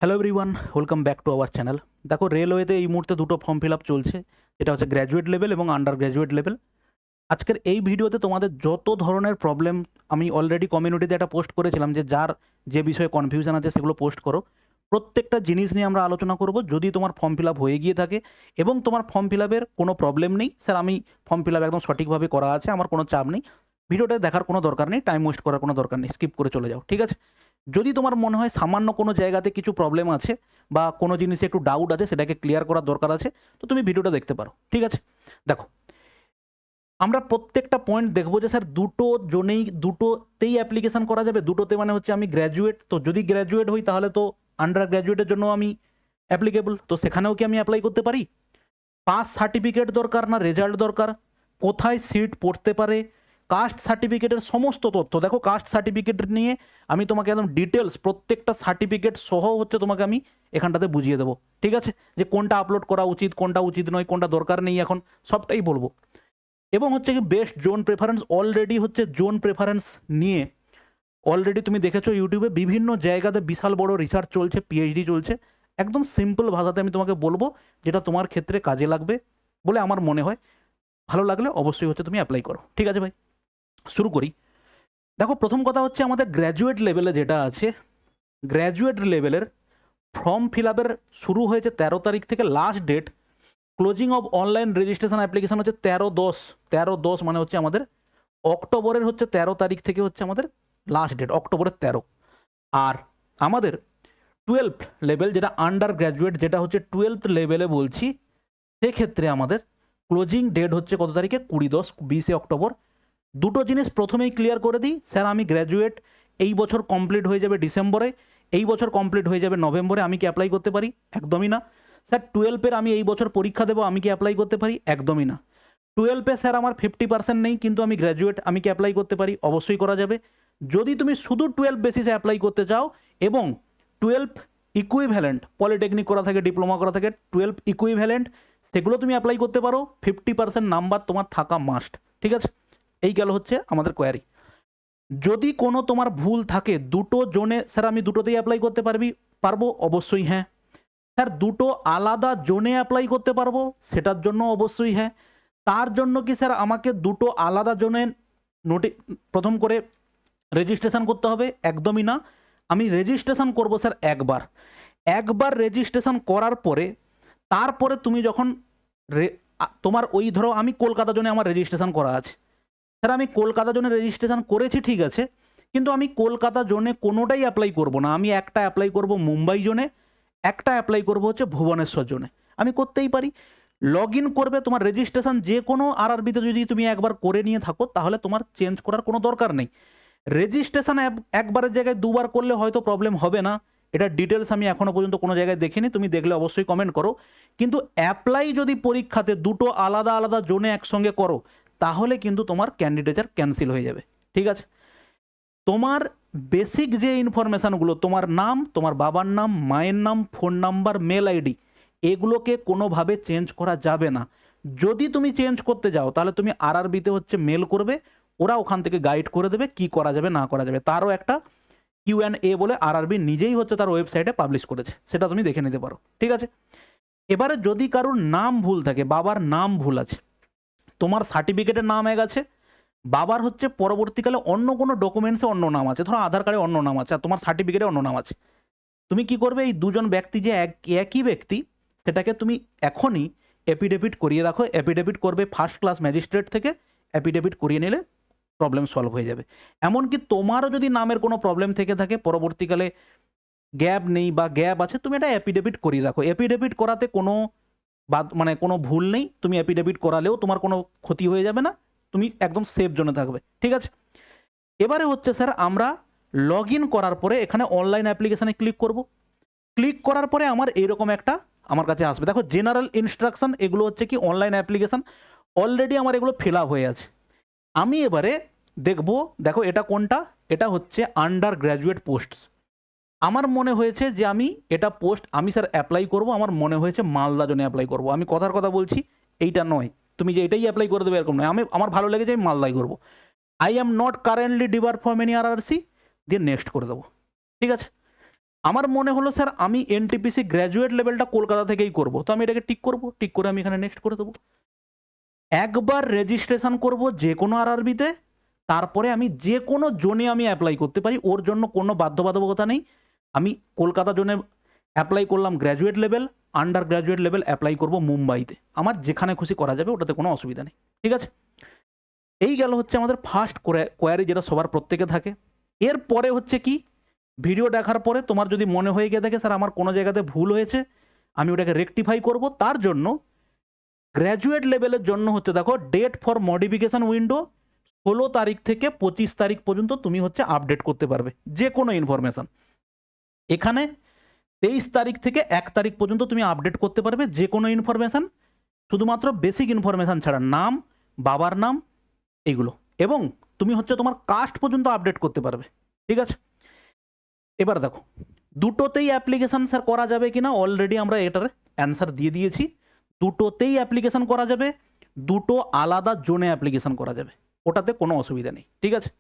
Hello everyone, welcome back to our channel. দেখো, রেলওয়েতে এই মুহূর্তে দুটো ফর্ম ফিল আপ চলছে। এটা হচ্ছে গ্র্যাজুয়েট লেভেল এবং আন্ডার গ্র্যাজুয়েট লেভেল। আজকের এই ভিডিওতে তোমাদের যত ধরনের প্রবলেম, আমি অলরেডি কমিউনিটিতে একটা পোস্ট করেছিলাম যে যার যে বিষয়ে কনফিউশন আছে সেগুলো পোস্ট করো। প্রত্যেকটা জিনিস নিয়ে আমরা আলোচনা করব। যদি তোমার ফর্ম ফিল আপ হয়ে গিয়ে থাকে এবং তোমার ফর্ম ফিল আপের কোনো প্রবলেম নেই, স্যার আমি ফর্ম ফিল আপ একদম সঠিকভাবে করা আছে, আমার কোনো চাপ নেই, ভিডিওটা দেখার কোনো দরকার নেই, টাইম ওয়েস্ট করার কোনো দরকার নেই, স্কিপ করে চলে যাও, ঠিক আছে? যদি তোমার মনে হয় সামান্য কোনো জায়গাতে কিছু প্রবলেম আছে বা কোনো জিনিসে একটু ডাউট আছে, সেটাকে ক্লিয়ার করার দরকার আছে, তো তুমি ভিডিওটা দেখতে পারো, ঠিক আছে? দেখো, আমরা প্রত্যেকটা পয়েন্ট দেখবো যে স্যার দুটোতেই অ্যাপ্লিকেশন করা যাবে। দুটোতে মানে হচ্ছে আমি গ্র্যাজুয়েট, তো যদি গ্র্যাজুয়েট হই তাহলে তো আন্ডার গ্র্যাজুয়েটের জন্য আমি অ্যাপ্লিকেবল, তো সেখানেও কি আমি অ্যাপ্লাই করতে পারি? পাস সার্টিফিকেট দরকার না রেজাল্ট দরকার? কোথায় সিট পড়তে পারে? কাস্ট সার্টিফিকেটের সমস্ত তথ্য দেখো। কাস্ট সার্টিফিকেট নিয়ে আমি তোমাকে একদম ডিটেলস প্রত্যেকটা সার্টিফিকেট সহ হচ্ছে তোমাকে আমি এখানটাতে বুঝিয়ে দেবো, ঠিক আছে? যে কোনটা আপলোড করা উচিত, কোনটা উচিত নয়, কোনটা দরকার নেই, এখন সবটাই বলবো। এবং হচ্ছে কি বেস্ট জোন প্রেফারেন্স, অলরেডি হচ্ছে জোন প্রেফারেন্স নিয়ে অলরেডি তুমি দেখেছো ইউটিউবে বিভিন্ন জায়গাতে বিশাল বড় রিসার্চ চলছে, পিএইচডি চলছে। একদম সিম্পল ভাষাতে আমি তোমাকে বলবো, যেটা তোমার ক্ষেত্রে কাজে লাগবে বলে আমার মনে হয়। ভালো লাগলে অবশ্যই হচ্ছে তুমি অ্যাপ্লাই করো, ঠিক আছে ভাই? শুরু করি। দেখো, প্রথম কথা হচ্ছে আমাদের গ্র্যাজুয়েট লেভেলে যেটা আছে, গ্র্যাজুয়েট লেভেলের ফর্ম ফিল আপের শুরু হয়েছে 13 তারিখ থেকে। Last date closing of online registration application হচ্ছে 13/10। 13/10 মানে হচ্ছে আমাদের অক্টোবরের হচ্ছে 13 তারিখ থেকে হচ্ছে আমাদের লাস্ট ডেট, অক্টোবরের 13। আর আমাদের 12th লেভেল যেটা আন্ডার গ্র্যাজুয়েট, যেটা হচ্ছে 12th লেভেলে বলছি, সেক্ষেত্রে আমাদের ক্লোজিং ডেট হচ্ছে কত তারিখে? 20/10, 20 অক্টোবর। দুটো জিনিস প্রথমেই ক্লিয়ার করে দিই, স্যার আমি গ্র্যাজুয়েট, এই বছর কমপ্লিট হয়ে যাবে ডিসেম্বরে, এই বছর কমপ্লিট হয়ে যাবে নভেম্বরে, আমি কি অ্যাপ্লাই করতে পারি? একদমই না। স্যার 12-এর আমি এই বছর পরীক্ষা দেবো, আমি কি অ্যাপ্লাই করতে পারি? একদমই না। 12-এ স্যার আমার 50% নেই, কিন্তু আমি গ্র্যাজুয়েট, আমি কি অ্যাপ্লাই করতে পারি? অবশ্যই করা যাবে। যদি তুমি শুধু 12 বেসিসে অ্যাপ্লাই করতে চাও এবং 12 ইকুইভ্যালেন্ট, পলিটেকনিক করা থাকে, ডিপ্লোমা করা থাকে, 12 ইকুইভ্যালেন্ট, সেগুলো তুমি অ্যাপ্লাই করতে পারো। 50% নাম্বার তোমার থাকা মাস্ট, ঠিক আছে? এই গেল হচ্ছে আমাদের কোয়ারি। যদি কোনো তোমার ভুল থাকে দুটো জোনে, স্যার আমি দুটোতেই অ্যাপ্লাই করতে পারবো? অবশ্যই হ্যাঁ। স্যার দুটো আলাদা জোনে অ্যাপ্লাই করতে পারবো? সেটার জন্য অবশ্যই হ্যাঁ। তার জন্য কি স্যার আমাকে দুটো আলাদা জোনে প্রথম করে রেজিস্ট্রেশন করতে হবে? একদমই না। আমি রেজিস্ট্রেশন করব স্যার একবার। একবার রেজিস্ট্রেশন করার পরে তারপরে তুমি যখন তোমার ওই ধরো আমি কলকাতা জোনে আমার রেজিস্ট্রেশন করা আছে, স্যার আমি কলকাতা জোনে রেজিস্ট্রেশন করেছি, ঠিক আছে, কিন্তু আমি কলকাতা জোনে কোনোটাই অ্যাপ্লাই করব না। আমি একটা অ্যাপ্লাই করব মুম্বাই জোনে, একটা অ্যাপ্লাই করব হচ্ছে ভুবনেশ্বর জোনে। আমি করতেই পারি। লগ ইন করবে তোমার রেজিস্ট্রেশন যে কোনো আরআরবিতে যদি তুমি একবার করে নিয়ে থাকো, তাহলে তোমার চেঞ্জ করার কোনো দরকার নেই। রেজিস্ট্রেশন একবারের জায়গায় দুবার করলে হয়তো প্রবলেম হবে না, এটা ডিটেলস আমি এখনও পর্যন্ত কোনো জায়গায় দেখিনি, তুমি দেখলে অবশ্যই কমেন্ট করো। কিন্তু অ্যাপ্লাই যদি পরীক্ষাতে দুটো আলাদা আলাদা জোনে একসঙ্গে করো, তাহলে কিন্তু তোমার ক্যান্ডিডেচার ক্যান্সেল হয়ে যাবে, ঠিক আছে? তোমার বেসিক যে ইনফরমেশানগুলো, তোমার নাম, তোমার বাবার নাম, মায়ের নাম, ফোন নাম্বার, মেল আইডি, এগুলোকে কোনোভাবে চেঞ্জ করা যাবে না। যদি তুমি চেঞ্জ করতে যাও তাহলে তুমি আরআরবিতে হচ্ছে মেল করবে, ওরা ওখান থেকে গাইড করে দেবে কি করা যাবে না করা যাবে। তারও একটা Q&A বলে আরআরবি নিজেই হচ্ছে তার ওয়েবসাইটে পাবলিশ করেছে, সেটা তুমি দেখে নিতে পারো, ঠিক আছে? এবারে যদি কারোর নাম ভুল থাকে, বাবার নাম ভুল আছে, তোমার সার্টিফিকেটের নাম এক আছে, বাবার হচ্ছে পরবর্তীকালে অন্য কোনো ডকুমেন্টসে অন্য নাম আছে, ধরো আধার কার্ডে অন্য নাম আছে আর তোমার সার্টিফিকেটে অন্য নাম আছে, তুমি কি করবে? এই দুজন ব্যক্তি যে একই ব্যক্তি, সেটাকে তুমি এখনই এফিডেভিট করিয়ে রাখো। এফিডেভিট করবে ফার্স্ট ক্লাস ম্যাজিস্ট্রেট থেকে, এফিডেভিট করিয়ে নিলে প্রবলেম সলভ হয়ে যাবে। এমনকি তোমারও যদি নামের কোনো প্রবলেম থেকে থাকে, পরবর্তীকালে গ্যাপ নেই বা গ্যাপ আছে, তুমি এটা এফিডেভিট করিয়ে রাখো। এফিডেভিট করাতে কোনো মানে কোনো ভুল নেই, তুমি এফিডেভিট করালেও তোমার কোনো ক্ষতি হয়ে যাবে না, তুমি একদম সেফ জোনে থাকবে, ঠিক আছে? এবারে হচ্ছে স্যার আমরা লগ ইন করার পরে এখানে অনলাইন অ্যাপ্লিকেশানে ক্লিক করব। ক্লিক করার পরে আমার এইরকম একটা আমার কাছে আসবে। দেখো, জেনারেল ইনস্ট্রাকশন, এগুলো হচ্ছে কি অনলাইন অ্যাপ্লিকেশান, অলরেডি আমার এগুলো ফিল আপ হয়ে আছে। আমি এবারে দেখব, দেখো এটা কোনটা? এটা হচ্ছে আন্ডার গ্র্যাজুয়েট পোস্টস। আমার মনে হয়েছে যে আমি এটা পোস্ট আমি স্যার অ্যাপ্লাই করব, আমার মনে হয়েছে মালদা জোনে অ্যাপ্লাই করব। আমি কথার কথা বলছি, এইটা নয় তুমি যে এটাই অ্যাপ্লাই করে দেবে এরকম নয়। আমার ভালো লেগেছে, আমি মালদাই করবো। I am not currently ডিবার from any RRC, দিয়ে নেক্সট করে দেবো, ঠিক আছে? আমার মনে হলো স্যার আমি এনটিপিসি গ্র্যাজুয়েট লেভেলটা কলকাতা থেকেই করব, তো আমি এটাকে টিক করব, টিক করে আমি এখানে নেক্সট করে দেবো। একবার রেজিস্ট্রেশন করব যে কোনো আরআরবিতে, তারপরে আমি যে কোনো জোনে আমি অ্যাপ্লাই করতে পারি, ওর জন্য কোনো বাধ্যবাধকতা নেই। আমি কলকাতা জোনে অ্যাপ্লাই করলাম graduate level, under graduate level apply করব মুম্বাইতে, আমার যেখানে খুশি করা যাবে, ওটাতে কোনো অসুবিধা নেই। ঠিক আছে, এই গেল হচ্ছে আমাদের ফার্স্ট কোয়ারি, যেটা সবার প্রত্যেকে থাকে। এরপরে হচ্ছে কি, ভিডিও দেখার পরে তোমার যদি মনে হয়ে গিয়ে থাকে স্যার আমার কোনো জায়গাতে ভুল হয়েছে, আমি ওটাকে রেকটিফাই করব, তার জন্য গ্র্যাজুয়েট লেভেলের জন্য হচ্ছে দেখো ডেট ফর মডিফিকেশন উইন্ডো 16 তারিখ থেকে 25 তারিখ পর্যন্ত তুমি হচ্ছে আপডেট করতে পারবে যে কোনো ইনফরমেশান। এখানে 23 তারিখ থেকে 1 তারিখ পর্যন্ত তুমি আপডেট করতে পারবে যে কোনো ইনফরমেশান, শুধুমাত্র বেসিক ইনফরমেশান ছাড়া, নাম, বাবার নাম, এগুলো, এবং তুমি হচ্ছে তোমার কাস্ট পর্যন্ত আপডেট করতে পারবে। ঠিক আছে, এবার দেখো দুটোতেই অ্যাপ্লিকেশান স্যার করা যাবে কিনা, অলরেডি আমরা এটার অ্যান্সার দিয়ে দিয়েছি। দুটোতেই অ্যাপ্লিকেশান করা যাবে, দুটো আলাদা জোনে অ্যাপ্লিকেশান করা যাবে, ওটাতে কোনো অসুবিধা নেই। ঠিক আছে,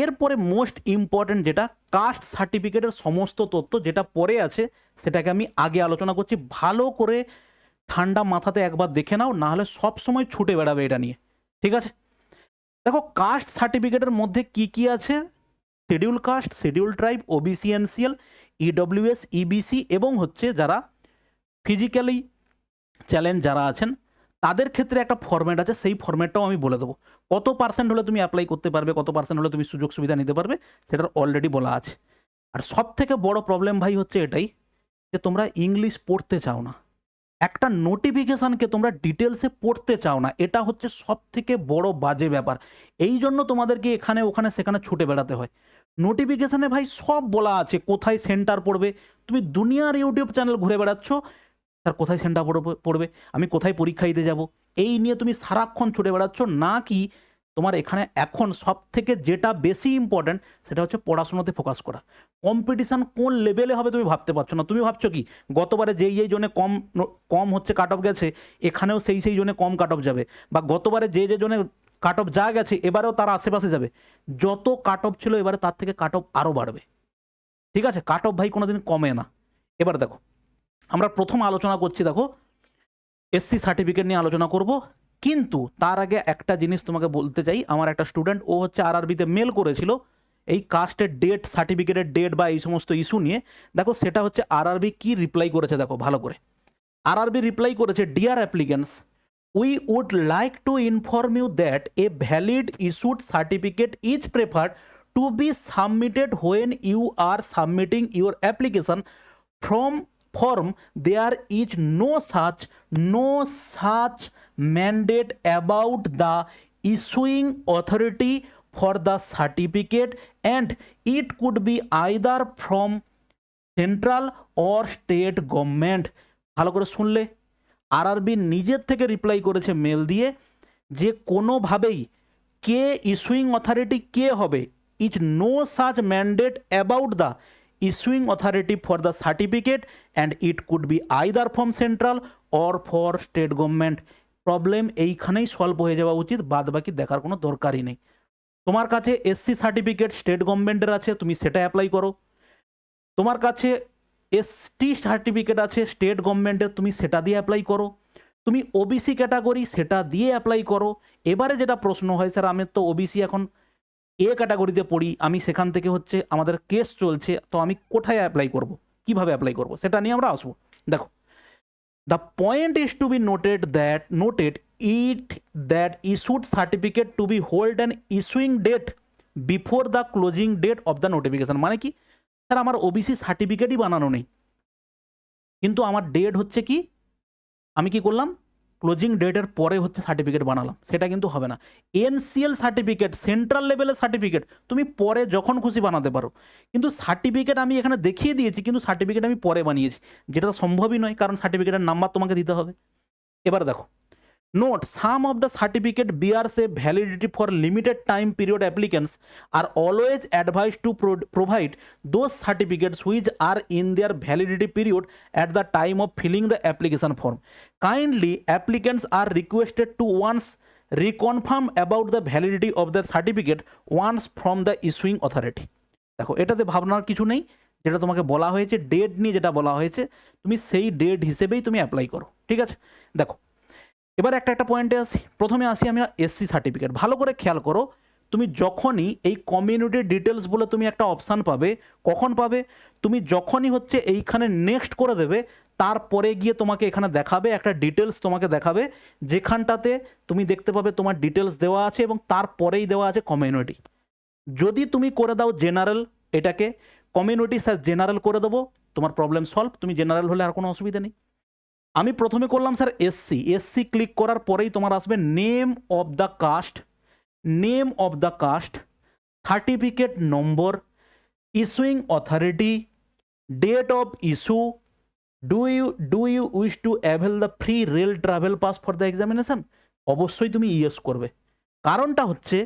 এরপরে মোস্ট ইম্পর্টেন্ট যেটা, কাস্ট সার্টিফিকেটের সমস্ত তথ্য যেটা পরে আছে সেটাকে আমি আগে আলোচনা করছি, ভালো করে ঠান্ডা মাথাতে একবার দেখে নাও, না হলে সব সময় ছুটে বেড়াবে এটা নিয়ে। ঠিক আছে, দেখো কাস্ট সার্টিফিকেটের মধ্যে কি কি আছে, schedule caste, schedule tribe, OBC NCL, EWS, EBC, এবং হচ্ছে যারা ফিজিক্যালি চ্যালেঞ্জ যারা আছেন তাদের ক্ষেত্রে একটা ফরম্যাট আছে, সেই ফরম্যাটটাও আমি বলে দেবো। কত পার্সেন্ট হলে তুমি অ্যাপ্লাই করতে পারবে, কত পার্সেন্ট হলে তুমি সুযোগ সুবিধা নিতে পারবে, সেটার অলরেডি বলা আছে। আর সব থেকে বড় প্রবলেম ভাই হচ্ছে এটাই যে তোমরা ইংলিশ পড়তে চাও না, একটা নোটিফিকেশানকে তোমরা ডিটেলসে পড়তে চাও না, এটা হচ্ছে সব থেকে বড় বাজে ব্যাপার। এই জন্য তোমাদেরকে এখানে ওখানে সেখানে ছুটে বেড়াতে হয়। নোটিফিকেশানে ভাই সব বলা আছে, কোথায় সেন্টার পড়বে, তুমি দুনিয়ার ইউটিউব চ্যানেল ঘুরে বেড়াচ্ছ স্যার কোথায় সেন্টার পড়বে, আমি কোথায় পরীক্ষা দিতে যাব, এই নিয়ে তুমি সারাক্ষণ ছুটে বেড়াচ্ছ, না কি তোমার এখানে এখন সব থেকে যেটা বেশি ইম্পর্ট্যান্ট সেটা হচ্ছে পড়াশোনাতে ফোকাস করা। কম্পিটিশান কোন লেভেলে হবে তুমি ভাবতে পারছো না। তুমি ভাবছো কি গতবারে যেই জোনে কম হচ্ছে কাট অফ গেছে, এখানেও সেই জোনে কম কাট অফ যাবে, বা গতবারে যে জোনে কাট অফ যা গেছে এবারেও তার আশেপাশে যাবে। যত কাট অফ ছিল এবারে তার থেকে কাট অফ আরও বাড়বে। ঠিক আছে, কাট অফ ভাই কোনোদিন কমে না। এবার দেখো আমরা প্রথম আলোচনা করছি, দেখো এসসি সার্টিফিকেট নিয়ে আলোচনা করব, কিন্তু তার আগে একটা জিনিস তোমাকে বলতে চাই। আমার একটা স্টুডেন্ট, ও হচ্ছে আরআরবিতে মেল করেছিল এই কাস্টের ডেট, সার্টিফিকেটের ডেট বা এই সমস্ত ইস্যু নিয়ে। দেখো সেটা হচ্ছে আরআরবি কি রিপ্লাই করেছে, দেখো ভালো করে। আরআরবি রিপ্লাই করেছে, dear applicants, we would like to inform you that a valid issued certificate is preferred to be submitted when you are submitting your application from form. There is no such mandate about the issuing authority for the certificate, and it could be either from central or state government. ভালো করে শুনলে, RRB নিজের থেকে reply করেছে mail দিয়ে যে কোনোভাবেই কে issuing authority কে হবে, is no such mandate about the issuing authority for the certificate, and it could be either from central or for state government. Problem এইখানেই সলভ হয়ে যাওয়া উচিত, বাদ বাকি দেখার কোনো দরকারই নেই। তোমার কাছে এসসি সার্টিফিকেট স্টেট গভর্নমেন্টের আছে, তুমি সেটা অ্যাপ্লাই করো। তোমার কাছে এসটি সার্টিফিকেট আছে স্টেট গভর্নমেন্টের, তুমি সেটা দিয়ে অ্যাপ্লাই করো। তুমি ওবিসি ক্যাটাগরি, সেটা দিয়ে অ্যাপ্লাই করো। এবারে যেটা প্রশ্ন হয় স্যার আমি তো ওবিসি এখন এ ক্যাটাগরিতে পড়ি, আমি সেখান থেকে হচ্ছে আমাদের কেস চলছে, তো আমি কোথায় অ্যাপ্লাই করব, কিভাবে অ্যাপ্লাই করব, সেটা নিয়ে আমরা আসবো। দেখো the point is to be noted that issued certificate to be hold an issuing date before the closing date of the notification. মানে কি স্যার আমার ওবিসি সার্টিফিকেটই বানানো নেই, কিন্তু আমার ডেট হচ্ছে কি, আমি কি করলাম ক্লোজিং ডেটের পরে হচ্ছে সার্টিফিকেট বানালাম, সেটা কিন্তু হবে না। এনসিএল সার্টিফিকেট, সেন্ট্রাল লেভেলের সার্টিফিকেট, তুমি পরে যখন খুশি বানাতে পারো, কিন্তু সার্টিফিকেট আমি এখানে দেখিয়ে দিয়েছি, কিন্তু সার্টিফিকেট আমি পরে বানিয়েছি, যেটা সম্ভবই নয়, কারণ সার্টিফিকেটের নাম্বার তোমাকে দিতে হবে। এবার দেখো note, some of the certificate bears a validity for limited time period. Applicants are always advise to provide those certificates which are in their validity period at the time of filling the application form. Kindly applicants are requested to once reconfirm about the validity of the certificate once from the issuing authority. দেখো এটাতে ভাবনার কিছু নেই, যেটা তোমাকে বলা হয়েছে, date নিয়ে যেটা বলা হয়েছে, তুমি সেই ডেট হিসেবেই তুমি অ্যাপ্লাই করো। ঠিক আছে, দেখো এবার একটা একটা পয়েন্টে আসি। প্রথমে আসি আমি এসসি সার্টিফিকেট। ভালো করে খেয়াল করো, তুমি যখনই এই কমিউনিটি ডিটেলস বলে তুমি একটা অপশান পাবে, কখন পাবে? তুমি যখনই হচ্ছে এইখানে নেক্সট করে দেবে, তারপরে গিয়ে তোমাকে এখানে দেখাবে একটা ডিটেলস, তোমাকে দেখাবে যেখানটাতে তুমি দেখতে পাবে তোমার ডিটেলস দেওয়া আছে এবং তারপরেই দেওয়া আছে কমিউনিটি। যদি তুমি করে দাও জেনারেল, এটাকে কমিউনিটি স্যার জেনারেল করে দেবো, তোমার প্রবলেম সলভ, তুমি জেনারেল হলে আর কোনো অসুবিধা নেই। আমি প্রথমে করলাম স্যার এসসি, এসসি ক্লিক করার পরেই তোমার আসবে name of the caste, name of the caste, certificate number, issuing authority, date of issue, do you wish to avail the free rail travel pass for the examination. অবশ্যই তুমি yes করবে। কারণটা হচ্ছে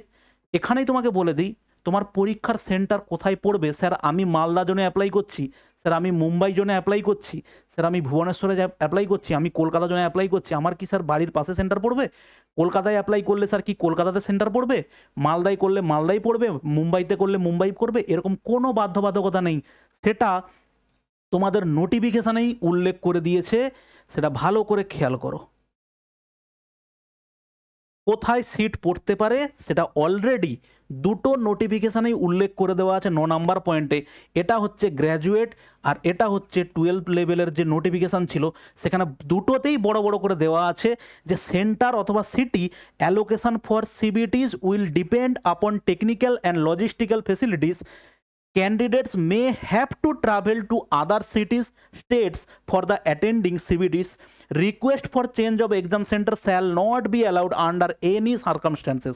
এখানেই তোমাকে বলে দিই তোমার পরীক্ষার সেন্টার কোথায় পড়বে। স্যার আমি মালদা জোনে অ্যাপ্লাই করছি, স্যার আমি মুম্বাই জোনে অ্যাপ্লাই করছি, স্যার আমি ভুবনেশ্বরে অ্যাপ্লাই করছি, আমি কলকাতা জোনে অ্যাপ্লাই করছি, আমার কি স্যার বাড়ির পাশে সেন্টার পড়বে? কলকাতায় অ্যাপ্লাই করলে স্যার কি কলকাতাতে সেন্টার পড়বে? মালদায় করলে মালদায় পড়বে, মুম্বাইতে করলে মুম্বাই করবে? এরকম কোনো বাধ্যবাধকতা নেই, সেটা তোমাদের নোটিফিকেশানেই উল্লেখ করে দিয়েছে, সেটা ভালো করে খেয়াল করো। কোথায় সিট পড়তে পারে সেটা অলরেডি দুটো নোটিফিকেশানেই উল্লেখ করে দেওয়া আছে 9 নাম্বার পয়েন্টে। এটা হচ্ছে গ্র্যাজুয়েট আর এটা হচ্ছে 12 লেভেলের যে নোটিফিকেশান ছিল, সেখানে দুটোতেই বড় বড় করে দেওয়া আছে যে সেন্টার অথবা city allocation for সিবিটিস will depend আপন technical and logistical facilities. Candidates may have to travel to other cities, states for the attending CBTs. Request for change of exam center shall not be allowed under any circumstances.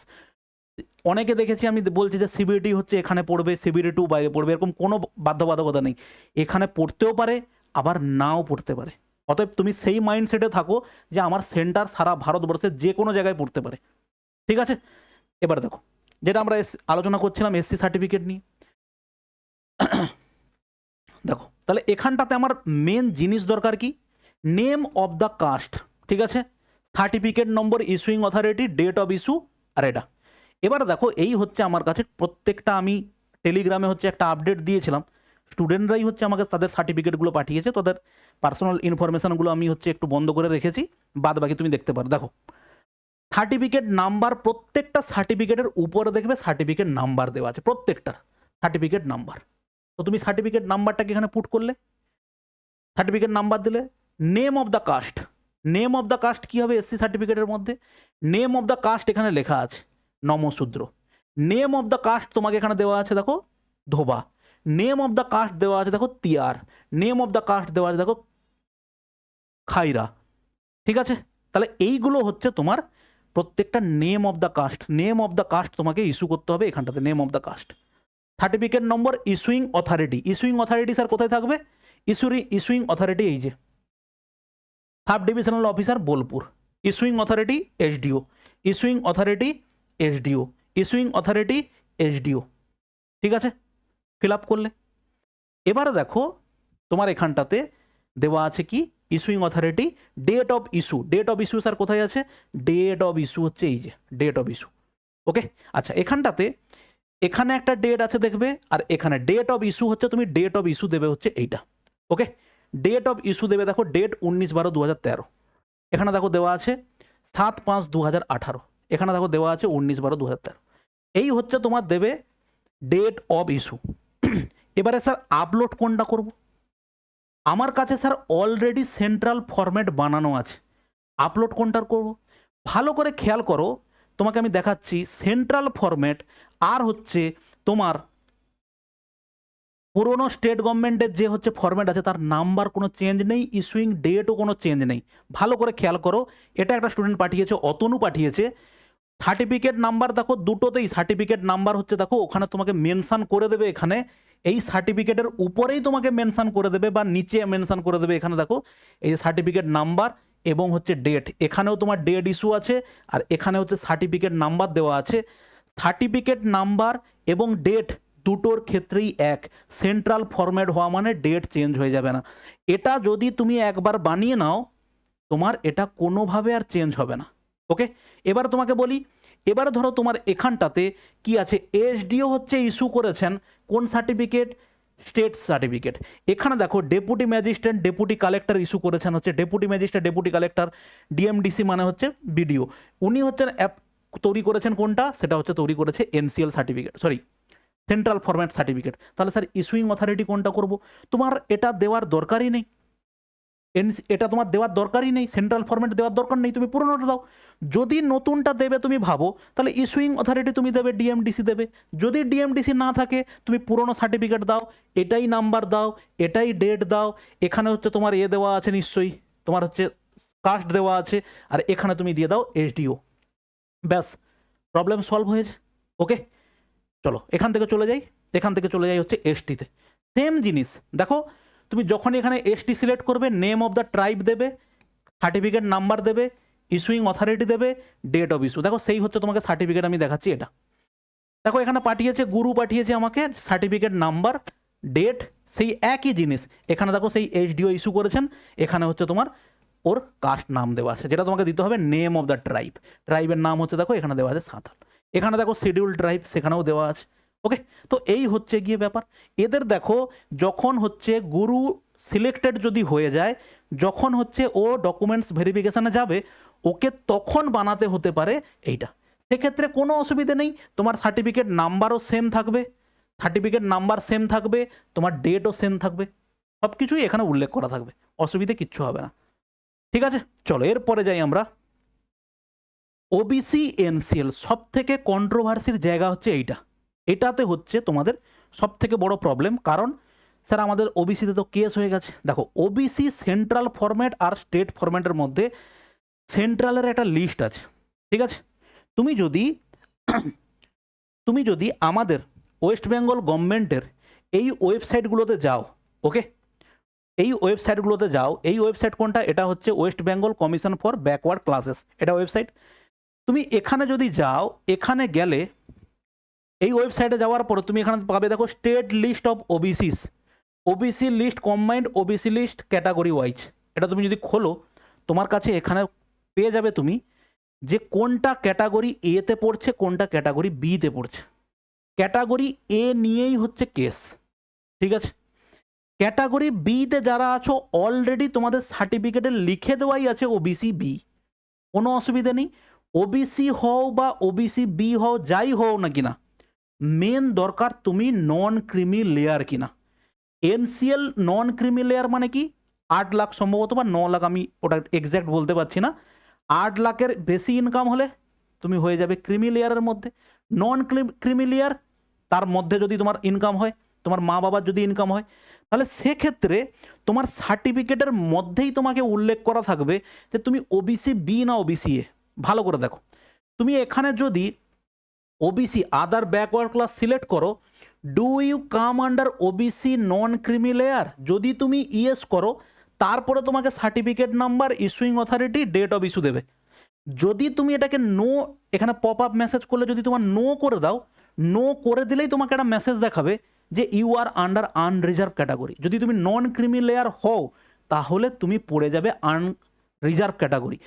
অনেকে দেখেছি আমি বলছি যে CBT হচ্ছে এখানে পড়বে, CBT 2 বাইরে পড়বে, এরকম কোনো বাধ্যবাধকতা নেই। এখানে পড়তেও পারে আবার নাও পড়তে পারে। অতএব তুমি সেই মাইন্ডসেটে থাকো যে আমার সেন্টার সারা ভারতবর্ষের যে কোনো জায়গায় পড়তে পারে। ঠিক আছে, এবার দেখো যেটা আমরা আলোচনা করছিলাম এসসি সার্টিফিকেট নিয়ে। দেখো তাহলে এখানটাতে আমার মেন জিনিস দরকার কি? নেম অফ দ্য কাস্ট, ঠিক আছে, certificate number, issuing authority, date of issue, আর এটা। এবার দেখো এই হচ্ছে আমার কাছে প্রত্যেকটা, আমি টেলিগ্রামে হচ্ছে একটা আপডেট দিয়েছিলাম, স্টুডেন্টরাই হচ্ছে আমাকে তাদের সার্টিফিকেটগুলো পাঠিয়েছে, তাদের পার্সোনাল ইনফরমেশানগুলো আমি হচ্ছে একটু বন্ধ করে রেখেছি, বাদ বাকি তুমি দেখতে পারো। দেখো সার্টিফিকেট নাম্বার, প্রত্যেকটা সার্টিফিকেটের উপরে দেখবে সার্টিফিকেট নাম্বার দেওয়া আছে, প্রত্যেকটার সার্টিফিকেট নাম্বার। তো তুমি সার্টিফিকেট নাম্বারটাকে এখানে পুট করলে, সার্টিফিকেট নাম্বার দিলে, name of the caste, name of the caste কী হবে এসসি সার্টিফিকেটের মধ্যে? নেম অফ দ্য কাস্ট এখানে লেখা আছে Namasudra. Name of the caste তোমাকে এখানে দেওয়া আছে দেখো Dhoba. Name of the caste দেওয়া আছে দেখো Tiyar. Name of the caste দেওয়া আছে দেখো খাইরা। ঠিক আছে, তাহলে এইগুলো হচ্ছে তোমার প্রত্যেকটা name of the caste. Name of the caste তোমাকে ইস্যু করতে হবে এখানটাতে, name of the caste. Certificate number, issuing authority, issuing authority sir কোথায় থাকবে? ইস্যুইং অথরিটি এই যে sub divisional officer Bolpur, issuing authority SDO, issuing authority SDO, issuing authority SDO. ঠিক আছে, ফিল আপ করলে এবারে দেখো তোমার এখানটাতে দেওয়া আছে কি issuing authority, date of issue. Date of issue sir কোথায় আছে? ডেট অফ ইস্যু হচ্ছে এই যে ডেট অফ ইস্যু। ওকে, আচ্ছা এখানটাতে এখানে একটা ডেট আছে দেখবে, আর এখানে ডেট অফ ইস্যু হচ্ছে, তুমি ডেট অফ ইস্যু দেবে হচ্ছে এইটা। ওকে, ডেট অফ ইস্যু দেবে দেখো ডেট 19/12/2013। এখানে দেখো দেওয়া আছে 7/5/2018। এখানে দেখো দেওয়া আছে 19/12/2013। এই হচ্ছে তোমার দেবে ডেট অফ ইস্যু। এবারে স্যার আপলোড কোনটা করব? আমার কাছে স্যার অলরেডি সেন্ট্রাল ফরম্যাট বানানো আছে, আপলোড কোনটার করব? ভালো করে খেয়াল করো, তোমাকে আমি দেখাচ্ছি সেন্ট্রাল ফরম্যাট আর হচ্ছে তোমার পুরোনো স্টেট গভর্নমেন্টের যে হচ্ছে ফরম্যাট আছে তার নাম্বার কোনো চেঞ্জ নেই, ইস্যুইং ডেটও কোনো চেঞ্জ নেই। ভালো করে খেয়াল করো, এটা একটা স্টুডেন্ট পাঠিয়েছে, অতনু পাঠিয়েছে। সার্টিফিকেট নাম্বার দেখো দুটোতেই সার্টিফিকেট নাম্বার হচ্ছে দেখো ওখানে তোমাকে মেনশান করে দেবে, এখানে এই সার্টিফিকেটের উপরেই তোমাকে মেনশান করে দেবে বা নিচে মেনশান করে দেবে। এখানে দেখো এই যে সার্টিফিকেট নাম্বার এবং হচ্ছে ডেট, এখানেও তোমার ডেট ইস্যু আছে আর এখানে হচ্ছে সার্টিফিকেট নাম্বার দেওয়া আছে। সার্টিফিকেট নাম্বার এবং ডেট দুটোর ক্ষেত্রেই এক, সেন্ট্রাল ফরম্যাট হওয়া মানে ডেট চেঞ্জ হয়ে যাবে না। এটা যদি তুমি একবার বানিয়ে নাও তোমার এটা কোনোভাবে আর চেঞ্জ হবে না। ওকে, এবার তোমাকে বলি, এবারে ধরো তোমার এখানটাতে কি আছে, এসডিও হচ্ছে ইস্যু করেছেন কোন সার্টিফিকেট? State certificate. এখানে দেখো deputy magistrate deputy collector issue করেছেন হচ্ছে deputy magistrate deputy collector, DMDC মানে হচ্ছে বিডিও, উনি হচ্ছেন অ্যাপ তৈরি করেছেন কোনটা, সেটা হচ্ছে তৈরি করেছে NCL certificate, sorry central format certificate. তাহলে স্যার ইস্যুইং অথরিটি কোনটা করব? তোমার এটা দেওয়ার দরকারই নেই, এটা তোমার দেওয়ার দরকারই নেই, সেন্ট্রাল ফরম্যাট দেওয়ার দরকার নেই, তুমি পুরোনোটা দাও। যদি নতুনটা দেবে তুমি ভাবো, তাহলে ইস্যুইং অথরিটি তুমি দেবে ডিএমডিসি দেবে। যদি ডিএমডিসি না থাকে তুমি পুরনো সার্টিফিকেট দাও, এটাই নাম্বার দাও, এটাই ডেট দাও, এখানে হচ্ছে তোমার দেওয়া আছে নিশ্চয়ই, তোমার হচ্ছে কাস্ট দেওয়া আছে, আর এখানে তুমি দিয়ে দাও এসডিও, ব্যাস প্রবলেম সলভ হয়েছে। ওকে, চলো এখান থেকে চলে যাই, এখান থেকে চলে যাই হচ্ছে এসটিতে। সেম জিনিস দেখো, তুমি যখন এখানে এসটি সিলেক্ট করবে, নেম অফ দ্য ট্রাইব দেবে, সার্টিফিকেট নাম্বার দেবে, ইস্যুইং অথরিটি দেবে, ডেট অফ ইস্যু। দেখো সেই হচ্ছে তোমাকে সার্টিফিকেট আমি দেখাচ্ছি এটা। দেখো এখানে পাঠিয়েছে, গুরু পাঠিয়েছে আমাকে সার্টিফিকেট নাম্বার, ডেট, সেই একই জিনিস। এখানে দেখো সেই এইচডিও ইস্যু করেছেন, এখানে হচ্ছে তোমার ওর কাস্ট নাম দেওয়া আছে, যেটা তোমাকে দিতে হবে নেম অফ দ্য ট্রাইব, ট্রাইবের নাম হচ্ছে দেখো এখানে দেওয়া আছে সাঁওতাল। এখানে দেখো শিডিউল ট্রাইব, সেখানেও দেওয়া আছে। ওকে, তো এই হচ্ছে গিয়ে ব্যাপার। এদের দেখো যখন হচ্ছে গুরু সিলেক্টেড যদি হয়ে যায়, যখন হচ্ছে ও ডকুমেন্টস ভেরিফিকেশানে যাবে, ওকে তখন বানাতে হতে পারে এইটা। সেক্ষেত্রে কোনো অসুবিধে নেই, তোমার সার্টিফিকেট নাম্বারও সেম থাকবে, সার্টিফিকেট নাম্বার সেম থাকবে, তোমার ডেটও সেম থাকবে, সব কিছুই এখানে উল্লেখ করা থাকবে, অসুবিধে কিচ্ছু হবে না। ঠিক আছে, চলো এরপরে যাই আমরা। ওবিসি এনসিএল সব থেকে কন্ট্রোভার্সির জায়গা হচ্ছে এইটা, এটাতে হচ্ছে তোমাদের সব থেকে বড় প্রবলেম। কারণ স্যার আমাদের ওবিসিতে তো কেস হয়ে গেছে। দেখো ওবিসি সেন্ট্রাল ফরম্যাট আর স্টেট ফরম্যাটের মধ্যে সেন্ট্রালের একটা লিস্ট আছে, ঠিক আছে। তুমি যদি আমাদের ওয়েস্ট বেঙ্গল গভর্নমেন্টের এই ওয়েবসাইটগুলোতে যাও, ওকে, এই ওয়েবসাইটগুলোতে যাও, এই ওয়েবসাইট কোনটা, এটা হচ্ছে West Bengal commission for backward classes, এটা ওয়েবসাইট। তুমি এখানে যদি যাও, এখানে গেলে এই ওয়েবসাইটে যাওয়ার পর তুমি এখানে পাবে দেখো state list of OBCs, OBC list combined OBC list category wise. এটা তুমি যদি খোলো, তোমার কাছে এখানে পেয়ে যাবে তুমি যে কোনটা ক্যাটাগরি এতে পড়ছে, কোনটা ক্যাটাগরি বিতে পড়ছে। ক্যাটাগরি এ নিয়েই হচ্ছে কেস, ঠিক আছে। ক্যাটাগরি বিতে যারা আছো অলরেডি তোমাদের সার্টিফিকেটে লিখে দেওয়াই আছে ওবিসি বি, কোনো অসুবিধা নেই। ওবিসি হও বা ওবিসি বি হও, যাই হও না কিনা, মেন দরকার তুমি নন ক্রিমি লেয়ার কিনা। এনসিএল নন ক্রিমি লেয়ার মানে কি, 8 লাখ সম্ভবত বা 9 লাখ, আমি ওটা এক্স্যাক্ট বলতে পারছি না। 8 লাখের বেশি ইনকাম হলে তুমি হয়ে যাবে ক্রিমি লেয়ারের মধ্যে। নন ক্রিমি লেয়ার, তার মধ্যে যদি তোমার ইনকাম হয়, তোমার মা বাবার যদি ইনকাম হয়, তাহলে সেক্ষেত্রে তোমার সার্টিফিকেটের মধ্যেই তোমাকে উল্লেখ করা থাকবে যে তুমি ওবিসি বি না ওবিসি এ। ভালো করে দেখো, তুমি এখানে যদি OBC other backward class select করো, do you come under OBC non creamy layer, যদি তুমি ইয়েস করো, তারপরে তোমাকে certificate number, issuing authority, date of issue দেবে। যদি তুমি এটাকে নো, এখানে পপ আপ মেসেজ করলে যদি তোমার নো করে দাও, নো করে দিলেই তোমাকে একটা মেসেজ দেখাবে যে you are under unreserve category. যদি তুমি নন ক্রিমি লেয়ার হও, তাহলে তুমি পড়ে যাবে আনরিজার্ভ ক্যাটাগরি।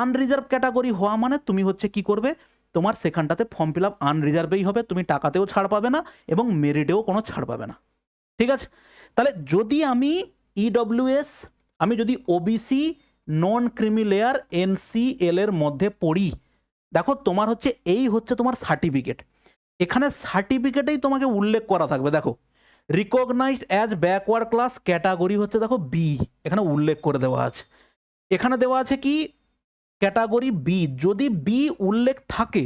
আনরিজার্ভ ক্যাটাগরি হওয়া মানে তুমি হচ্ছে কি করবে, তোমার সেখানটাতে ফর্ম ফিল আপ আনরিজার্ভেই হবে, তুমি টাকাতেও ছাড় পাবে না এবং মেরিটেও কোনো ছাড় পাবে না, ঠিক আছে। তাহলে যদি আমি ইডব্লিউএস, আমি যদি OBC non creamy layer NCL এর মধ্যে পড়ি, দেখো তোমার হচ্ছে এই হচ্ছে তোমার সার্টিফিকেট, এখানে সার্টিফিকেটেই তোমাকে উল্লেখ করা থাকবে। দেখো recognised as backward class category হচ্ছে দেখো বি, এখানে উল্লেখ করে দেওয়া আছে। এখানে দেওয়া আছে কি ক্যাটাগরি বি, যদি বি উল্লেখ থাকে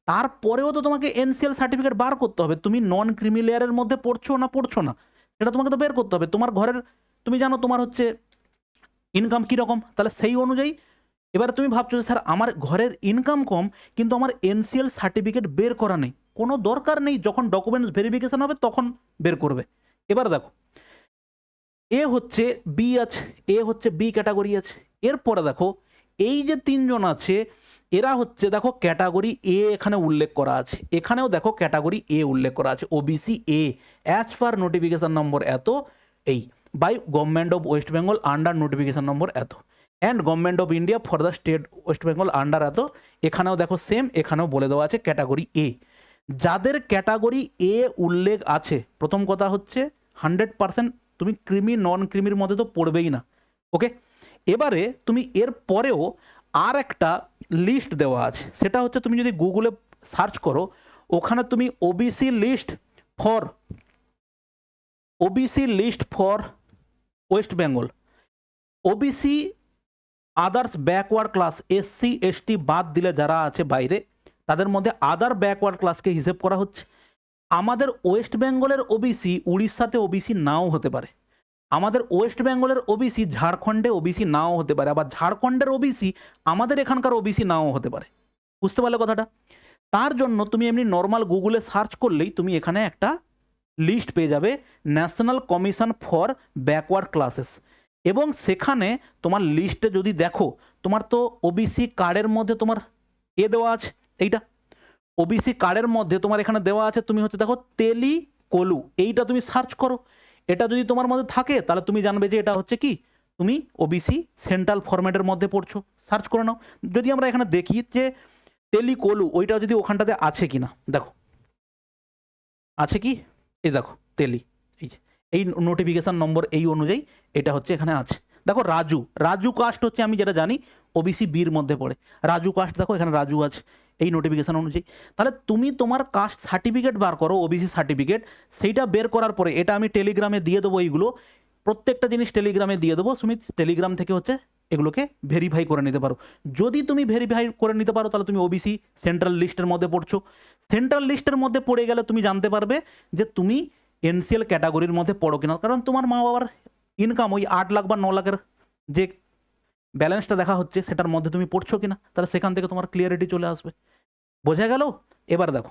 তারপরেও তো তোমাকে এনসিএল সার্টিফিকেট বার করতে হবে। তুমি নন ক্রিমি লেয়ারের মধ্যে পড়ছো না, সেটা তোমাকে তো বের করতে হবে। তোমার ঘরের, তুমি জানো তোমার হচ্ছে ইনকাম কীরকম, তাহলে সেই অনুযায়ী এবার তুমি ভাবছো যে স্যার আমার ঘরের ইনকাম কম কিন্তু আমার এনসিএল সার্টিফিকেট বের করা নেই, কোনো দরকার নেই, যখন ডকুমেন্টস ভেরিফিকেশন হবে তখন বের করবে। এবার দেখো এ হচ্ছে বি আছে, এ হচ্ছে বি ক্যাটাগরি আছে। এরপরে দেখো এই যে তিনজন আছে, এরা হচ্ছে দেখো ক্যাটাগরি এ এখানে উল্লেখ করা আছে, এখানেও দেখো ক্যাটাগরি এ উল্লেখ করা আছে, OBC A as per notification number এত, এই by government of West Bengal under notification number এত, and government of India for the state West Bengal under এত। এখানেও দেখো সেম, এখানেও বলে দেওয়া আছে ক্যাটাগরি এ। যাদের ক্যাটাগরি এ উল্লেখ আছে, প্রথম কথা হচ্ছে 100% তুমি ক্রিমি নন ক্রিমির মধ্যে তো পড়বেই না। ওকে, এবারে তুমি এর পরেও আর একটা লিস্ট দেওয়া আছে, সেটা হচ্ছে তুমি যদি গুগলে সার্চ করো, ওখানে তুমি OBC list for West Bengal, OBC others backward class, SC ST বাদ দিলে যারা আছে বাইরে, তাদের মধ্যে আদার ব্যাকওয়ার্ড ক্লাসকে হিসেব করা হচ্ছে। আমাদের ওয়েস্ট বেঙ্গলের ওবিসি উড়িষ্যাতে ওবিসি নাও হতে পারে, আমাদের ওয়েস্ট বেঙ্গলের ওবিসি ঝাড়খণ্ডে ওবিসি নাও হতে পারে, আবার ঝাড়খণ্ডের ওবিসি আমাদের এখানকার ওবিসি নাও হতে পারে। বুঝতে পারলে কথাটা? তার জন্য তুমি এমনি নর্মাল গুগলে সার্চ করলেই তুমি এখানে একটা লিস্ট পেয়ে যাবে, national commission for backward classes, এবং সেখানে তোমার লিস্টে যদি দেখো, তোমার তো ওবিসি কার্ডের মধ্যে তোমার দেওয়া আছে, এইটা ওবিসি কার্ডের মধ্যে তোমার এখানে দেওয়া আছে, তুমি হচ্ছে দেখো তেলি কলু, এইটা তুমি সার্চ করো। এটা যদি তোমার মধ্যে থাকে তাহলে তুমি জানবে যে এটা হচ্ছে কি, তুমি ওবিসি সেন্ট্রাল ফরম্যাটের মধ্যে পড়ছো, সার্চ করে নাও। যদি আমরা এখানে দেখি যে তেলি কলু, ওইটা যদি ওখানটাতে আছে কি না, দেখো আছে কি, এই দেখো তেলি, এই যে এই নোটিফিকেশান নম্বর এই অনুযায়ী এটা হচ্ছে এখানে আছে। দেখো রাজু কাস্ট হচ্ছে, আমি যেটা জানি ওবিসি বির মধ্যে পড়ে রাজু কাস্ট, দেখো এখানে রাজু আছে এই নোটিফিকেশান অনুযায়ী। তাহলে তুমি তোমার কাস্ট সার্টিফিকেট বার করো, ওবিসি সার্টিফিকেট, সেইটা বের করার পরে এটা আমি টেলিগ্রামে দিয়ে দেবো, এইগুলো প্রত্যেকটা জিনিস টেলিগ্রামে দিয়ে দেবো, তুমি টেলিগ্রাম থেকে হচ্ছে এগুলোকে ভেরিফাই করে নিতে পারো। যদি তুমি ভেরিফাই করে নিতে পারো তাহলে তুমি ওবিসি সেন্ট্রাল লিস্টের মধ্যে পড়ছো। সেন্ট্রাল লিস্টের মধ্যে পড়ে গেলে তুমি জানতে পারবে যে তুমি এনসিএল ক্যাটাগরির মধ্যে পড়ো কিনা, কারণ তোমার মা বাবার ইনকাম ওই 8 লাখ বা 9 লাখের যে ব্যালেন্সটা দেখা হচ্ছে সেটার মধ্যে তুমি পড়ছো কিনা, তাহলে সেখান থেকে তোমার ক্লিয়ারিটি চলে আসবে। বোঝা গেল? এবার দেখো,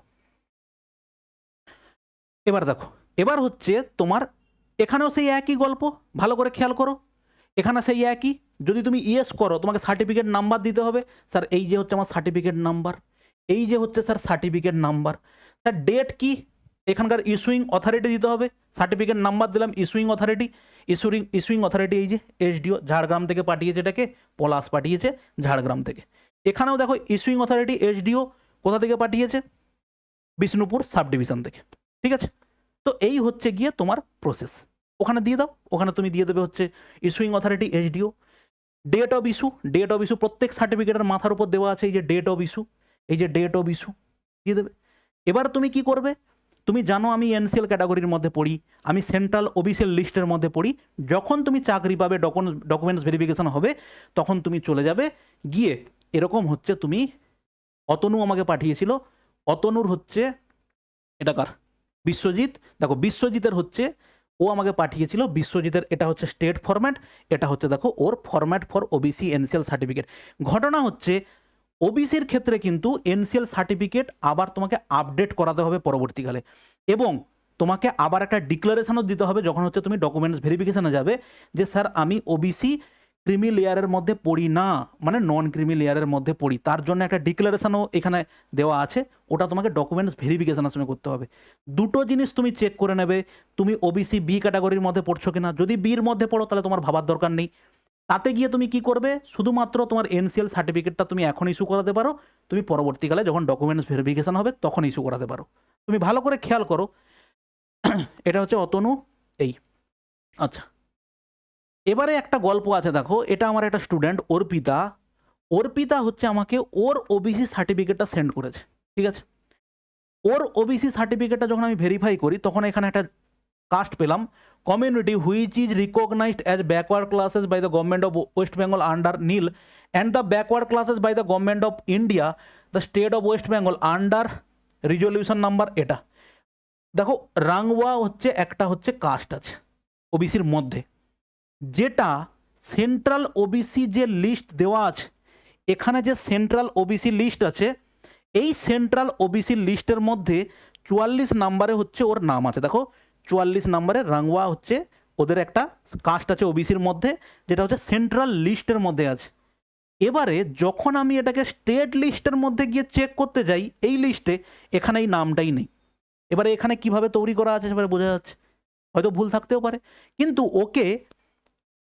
এবার হচ্ছে তোমার এখানেও সেই একই গল্প, ভালো করে খেয়াল করো, এখানে সেই একই। যদি তুমি ইয়েস করো তোমাকে সার্টিফিকেট নাম্বার দিতে হবে, স্যার এই যে হচ্ছে আমার সার্টিফিকেট নাম্বার, এই যে হচ্ছে sir certificate number, sir date কি, এখানকার ইস্যুইং অথরিটি দিতে হবে, সার্টিফিকেট নাম্বার দিলাম, ইস্যুইং অথরিটি এই যে এসডিও ঝাড়গ্রাম থেকে পাঠিয়েছে, এটাকে পলাশ পাঠিয়েছে ঝাড়গ্রাম থেকে। এখানেও দেখো ইস্যুইং অথরিটি এসডিও কোথা থেকে পাঠিয়েছে, বিষ্ণুপুর সাব ডিভিশন থেকে। ঠিক আছে, তো এই হচ্ছে গিয়ে তোমার প্রসেস, ওখানে দিয়ে দাও, ওখানে তুমি দিয়ে দেবে হচ্ছে issuing authority SDO, date of issue প্রত্যেক সার্টিফিকেটের মাথার উপর দেওয়া আছে, এই যে ডেট অফ ইস্যু, এই যে ডেট অফ ইস্যু দিয়ে দেবে। এবার তুমি কি করবে, তুমি জানো আমি এনসিএল ক্যাটাগরির মধ্যে পড়ি, আমি সেন্ট্রাল ওবিসি লিস্টের মধ্যে পড়ি, যখন তুমি চাকরি পাবে, ডকুমেন্টস ভেরিফিকেশন হবে, তখন তুমি চলে যাবে গিয়ে এরকম হচ্ছে, তুমি অতনু আমাকে পাঠিয়েছিল, অতনুর হচ্ছে এটা কার, বিশ্বজিৎ, দেখো বিশ্বজিতের হচ্ছে ও আমাকে পাঠিয়েছিল, বিশ্বজিতের এটা হচ্ছে স্টেট ফরম্যাট, এটা হচ্ছে দেখো ওর format for OBC NCL certificate. ঘটনা হচ্ছে ওবিসির ক্ষেত্রে কিন্তু এনসিএল সার্টিফিকেট আবার তোমাকে আপডেট করাতে হবে পরবর্তীকালে, এবং তোমাকে আবার একটা ডিক্লারেশনও দিতে হবে যখন হচ্ছে তুমি ডকুমেন্টস ভেরিফিকেশনে যাবে, যে স্যার আমি ওবিসি ক্রিমি লেয়ারের মধ্যে পড়ি না, মানে নন ক্রিমি লেয়ারের মধ্যে পড়ি, তার জন্য একটা ডিক্লারেশনও এখানে দেওয়া আছে, ওটা তোমাকে ডকুমেন্টস ভেরিফিকেশনের সময় করতে হবে। দুটো জিনিস তুমি চেক করে নেবে, তুমি ওবিসি বি ক্যাটাগরির মধ্যে পড়ছো কিনা, যদি বির মধ্যে পড়ো তাহলে তোমার ভাবার দরকার নেই, তাতে গিয়ে তুমি কি করবে, শুধুমাত্র তোমার এনসিএল সার্টিফিকেটটা তুমি এখন ইস্যু করাতে পারো, তুমি পরবর্তীকালে যখন ডকুমেন্টস ভেরিফিকেশন হবে তখন ইস্যু করাতে পারো। তুমি ভালো করে খেয়াল করো, এটা হচ্ছে অতনু এই। আচ্ছা, এবারে একটা গল্প আছে, দেখো এটা আমার একটা স্টুডেন্ট অর্পিতা হচ্ছে আমাকে ওর ওবিসি সার্টিফিকেটটা সেন্ড করেছে। ঠিক আছে, ওর ওবিসি সার্টিফিকেটটা যখন আমি ভেরিফাই করি তখন এখানে একটা কাস্ট পেলাম, community which is recognised as backward classes by the government of West Bengal under নীল and the backward classes by the government of India the state of West Bengal under resolution number. এটা দেখো রাংওয়া হচ্ছে একটা হচ্ছে কাস্ট আছে ওবিসির মধ্যে, যেটা সেন্ট্রাল ওবিসি যে লিস্ট দেওয়া আছে, এখানে যে সেন্ট্রাল ওবিসি লিস্ট আছে, এই সেন্ট্রাল ওবিসি লিস্টের মধ্যে 44 নাম্বারে হচ্ছে ওর নাম আছে। দেখো 44 নাম্বারে রাংওয়া হচ্ছে ওদের একটা কাস্ট আছে ওবিসির মধ্যে, যেটা হচ্ছে সেন্ট্রাল লিস্টের মধ্যে আছে। এবারে যখন আমি এটাকে স্টেট লিস্টের মধ্যে গিয়ে চেক করতে যাই, এই লিস্টে এখানে এই নামটাই নেই। এবারে এখানে কিভাবে তৈরি করা আছে সেবারে বোঝা যাচ্ছে, হয়তো ভুল থাকতেও পারে, কিন্তু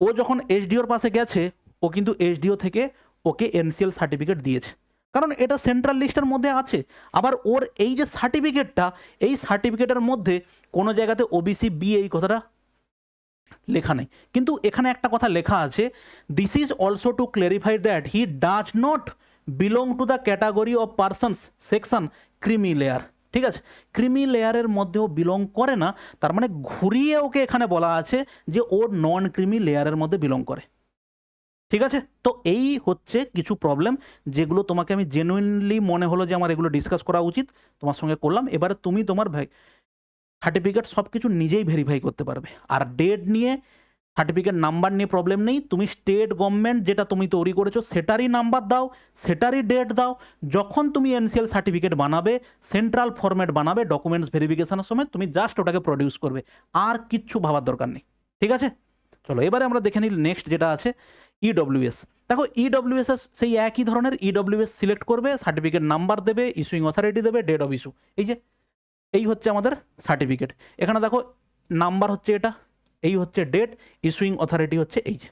ও যখন এসডিওর পাশে গেছে, ও কিন্তু এসডিও থেকে ওকে এনসিএল সার্টিফিকেট দিয়েছে, কারণ এটা সেন্ট্রাল লিস্টের মধ্যে আছে। আবার ওর এই যে সার্টিফিকেটটা, এই সার্টিফিকেটের মধ্যে কোনো জায়গাতে ওবিসি বি এই কথাটা লেখা নেই, কিন্তু এখানে একটা কথা লেখা আছে, this is also to clarify that he does not belong to the category of persons section creamy layer. ঠিক আছে, ক্রিমি লেয়ারের মধ্যেও বিলং করে না, তার মানে ঘুরিয়ে ওকে এখানে বলা আছে যে ও নন ক্রিমি লেয়ারের মধ্যে বিলং করে। ঠিক আছে, তো এই হচ্ছে কিছু প্রবলেম যেগুলো তোমাকে আমি জেনুইনলি মনে হলো যে আমার এগুলো ডিসকাস করা উচিত, তোমার সঙ্গে করলাম। এবারে তুমি তোমার সার্টিফিকেট সব কিছু নিজেই ভেরিফাই করতে পারবে। আর ডেট নিয়ে, সার্টিফিকেট নাম্বার নিয়ে প্রবলেম নেই, তুমি স্টেট গভর্নমেন্ট যেটা তুমি তৈরি করেছো সেটারই নাম্বার দাও, সেটারই ডেট দাও। যখন তুমি এনসিএল সার্টিফিকেট বানাবে, সেন্ট্রাল ফরম্যাট বানাবে, ডকুমেন্টস ভেরিফিকেশনের সময় তুমি জাস্ট ওটাকে প্রডিউস করবে, আর কিচ্ছু ভাবার দরকার নেই। ঠিক আছে, চলো এবারে আমরা দেখে নিই নেক্সট যেটা আছে ইডব্লিউএস। দেখো ইডব্লিউএস সেই একই ধরনের, ইডব্লিউএস সিলেক্ট করবে, সার্টিফিকেট নাম্বার দেবে, ইস্যুইং অথরিটি দেবে, ডেট অফ ইস্যু। এই হচ্ছে আমাদের সার্টিফিকেট। এখানে দেখো নাম্বার হচ্ছে এটা, এই হচ্ছে ডেট, ইস্যুইং অথরিটি হচ্ছে এই যে,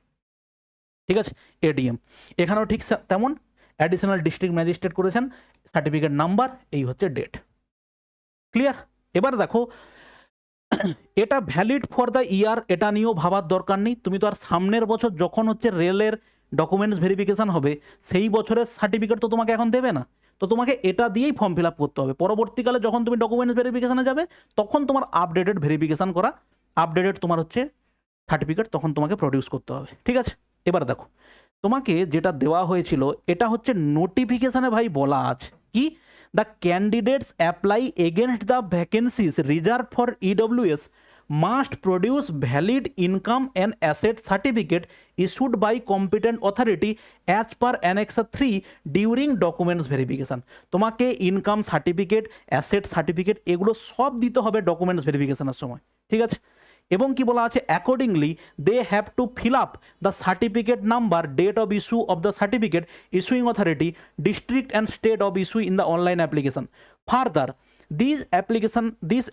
ঠিক আছে, এডিএম। এখানেও ঠিক তেমন অ্যাডিশনাল ডিস্ট্রিক্ট ম্যাজিস্ট্রেট করেছেন, সার্টিফিকেট নাম্বার, এই হচ্ছে ডেট। ক্লিয়ার? এবার দেখো এটা ভ্যালিড ফর দ্য ইয়ার, এটা নিয়েও ভাবার দরকার নেই। তুমি তো আর সামনের বছর যখন হচ্ছে রেলের ডকুমেন্টস ভেরিফিকেশন হবে সেই বছরের সার্টিফিকেট তো তোমাকে এখন দেবে না, তো তোমাকে এটা দিয়েই ফর্ম ফিল আপ করতে হবে। পরবর্তীকালে যখন তুমি ডকুমেন্টস ভেরিফিকেশনে যাবে তখন তোমার আপডেটেড ভেরিফিকেশন করা, আপডেটেড তোমার হচ্ছে সার্টিফিকেট তখন তোমাকে প্রডিউস করতে হবে। ঠিক আছে, এবার দেখো তোমাকে যেটা দেওয়া হয়েছিল এটা হচ্ছে নোটিফিকেশনে ভাই বলা আছে কি, the candidates apply against the vacancies reserve for EWS must produce valid income and asset certificate issued by competent authority as per annexure 3 during documents verification. তোমাকে ইনকাম সার্টিফিকেট, অ্যাসেট সার্টিফিকেট এগুলো সব দিতে হবে ডকুমেন্টস ভেরিফিকেশানের সময়। ঠিক আছে, এবং কি বলা আছে, accordingly they have to fill up the certificate number, date of issue of the certificate, issuing authority, district and state of issue in the online application. Further these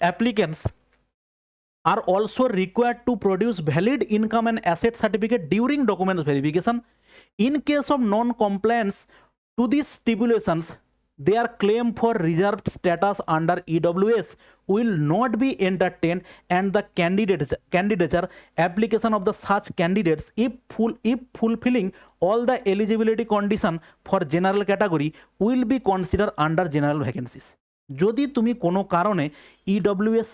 applicants are also required to produce valid income and asset certificate during documents verification. In case of non-compliance to these stipulations, their claim for reserved status under EWS will not be entertained, and the candidature application of the such candidates, if fulfilling all the eligibility condition for general category, will be considered under general vacancies. যদি তুমি কোনো কারণে EWS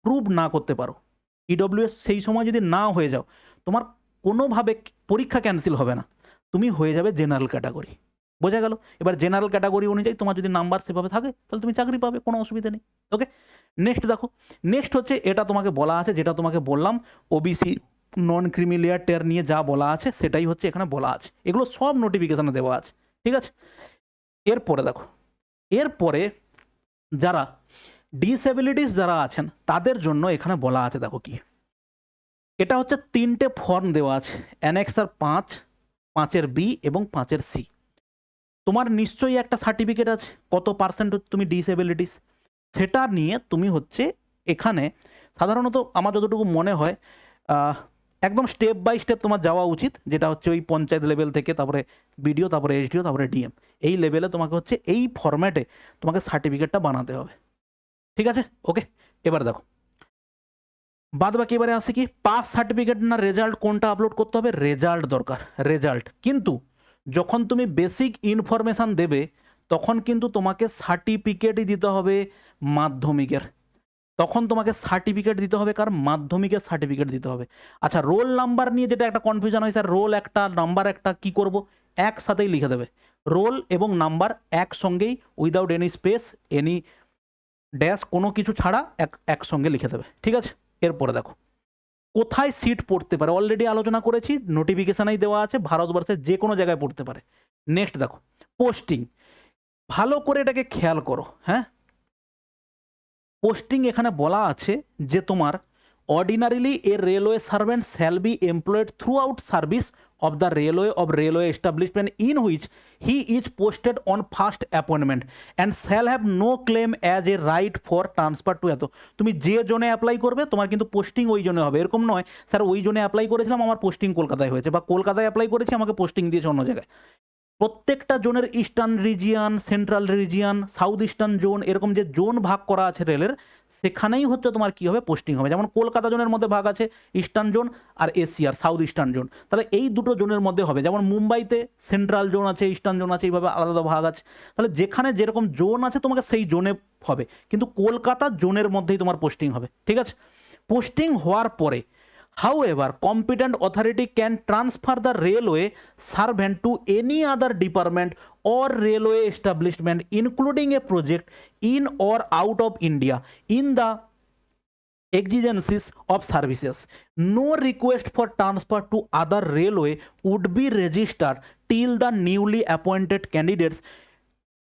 prove না করতে পারো, EWS সেই সময় যদি না হয়ে যাও, তোমার কোনোভাবে পরীক্ষা ক্যান্সেল হবে না, তুমি হয়ে যাবে জেনারেল ক্যাটাগরি। বোঝা গেল? এবার জেনারেল ক্যাটাগরি অনুযায়ী তোমার যদি নাম্বার সেভাবে থাকে তাহলে তুমি চাকরি পাবে, কোনো অসুবিধা নেই। ওকে, নেক্সট দেখো, নেক্সট হচ্ছে এটা তোমাকে বলা আছে, যেটা তোমাকে বললাম ওবিসি নন ক্রিমি লেয়ার টের নিয়ে যা বলা আছে সেটাই হচ্ছে এখানে বলা আছে, এগুলো সব নোটিফিকেশানে দেওয়া আছে। ঠিক আছে, এরপরে দেখো, এরপরে যারা ডিসএবিলিটিস যারা আছেন তাদের জন্য এখানে বলা আছে, দেখো কি, এটা হচ্ছে 3টে ফর্ম দেওয়া আছে, অ্যানেক্সার 5, 5-এর বি এবং 5-এর সি। তোমার নিশ্চয়ই একটা সার্টিফিকেট আছে কত পার্সেন্ট তুমি ডিসএবিলিটিস, সেটা নিয়ে তুমি হচ্ছে এখানে সাধারণত আমার যতটুকু মনে হয় একদম স্টেপ বাই স্টেপ তোমার যাওয়া উচিত, যেটা হচ্ছে ওই পঞ্চায়েত লেভেল থেকে তারপরে বিডিও, তারপরে এসডিও, তারপরে ডিএম, এই লেভেলে তোমাকে হচ্ছে এই ফরম্যাটে তোমাকে সার্টিফিকেটটা বানাতে হবে। ঠিক আছে, ওকে, এবার দেখো বাদ বাকি এবারে আসে কি, পাস সার্টিফিকেট না রেজাল্ট, কোনটা আপলোড করতে হবে? রেজাল্ট দরকার, রেজাল্ট। কিন্তু যখন তুমি বেসিক ইনফরমেশান দেবে তখন কিন্তু তোমাকে সার্টিফিকেটই দিতে হবে মাধ্যমিকের, তখন তোমাকে সার্টিফিকেট দিতে হবে, কার? মাধ্যমিকের সার্টিফিকেট দিতে হবে। আচ্ছা, রোল নাম্বার নিয়ে যেটা একটা কনফিউশন হয়, স্যার রোল একটা নাম্বার একটা, কি করব? একসাথেই লিখে দেবে, রোল এবং নাম্বার একসঙ্গেই, without any space, any dash, কোনো কিছু ছাড়া একসঙ্গে লিখে দেবে। ঠিক আছে, এরপরে দেখো কোথায় সিট পড়তে পারে, অলরেডি আলোচনা করেছি, নোটিফিকেশানেই দেওয়া আছে, ভারতবর্ষের যে কোনো জায়গায় পড়তে পারে। নেক্সট দেখো পোস্টিং, ভালো করে এটাকে খেয়াল করো। হ্যাঁ, পোস্টিং এখানে বলা আছে যে তোমার ordinarily A railway servant shall be employed through out service of the railway establishment in which he is posted on first appointment and shall have no claim as a right for transfer to এত। তুমি যে জোনে apply করবে তোমার কিন্তু posting ওই জোনে হবে, এরকম নয় স্যার ওই জোনে অ্যাপ্লাই করেছিলাম আমার পোস্টিং কলকাতায় হয়েছে, বা কলকাতায় অ্যাপ্লাই করেছি আমাকে পোস্টিং দিয়েছে অন্য জায়গায়। প্রত্যেকটা জোনের eastern region, central region, south eastern zone, এরকম যে জোন ভাগ করা আছে রেলের, সেখানেই হচ্ছে তোমার কি হবে, পোস্টিং হবে। যেমন কলকাতা জোনের মধ্যে ভাগ আছে ইস্টার্ন জোন আর এশিয়ার সাউথ ইস্টার্ন জোন, তাহলে এই দুটো জোনের মধ্যে হবে। যেমন মুম্বাইতে সেন্ট্রাল জোন আছে, ইস্টার্ন জোন আছে, এইভাবে আলাদা ভাগ আছে। তাহলে যেখানে যেরকম জোন আছে তোমাকে সেই জোনে হবে, কিন্তু কলকাতা জোনের মধ্যেই তোমার পোস্টিং হবে, ঠিক আছে। পোস্টিং হওয়ার পরে however competent authority can transfer the railway servant to any other department or railway establishment including a project in or out of India in the exigencies of services. No request for transfer to other railway would be registered till the newly appointed candidates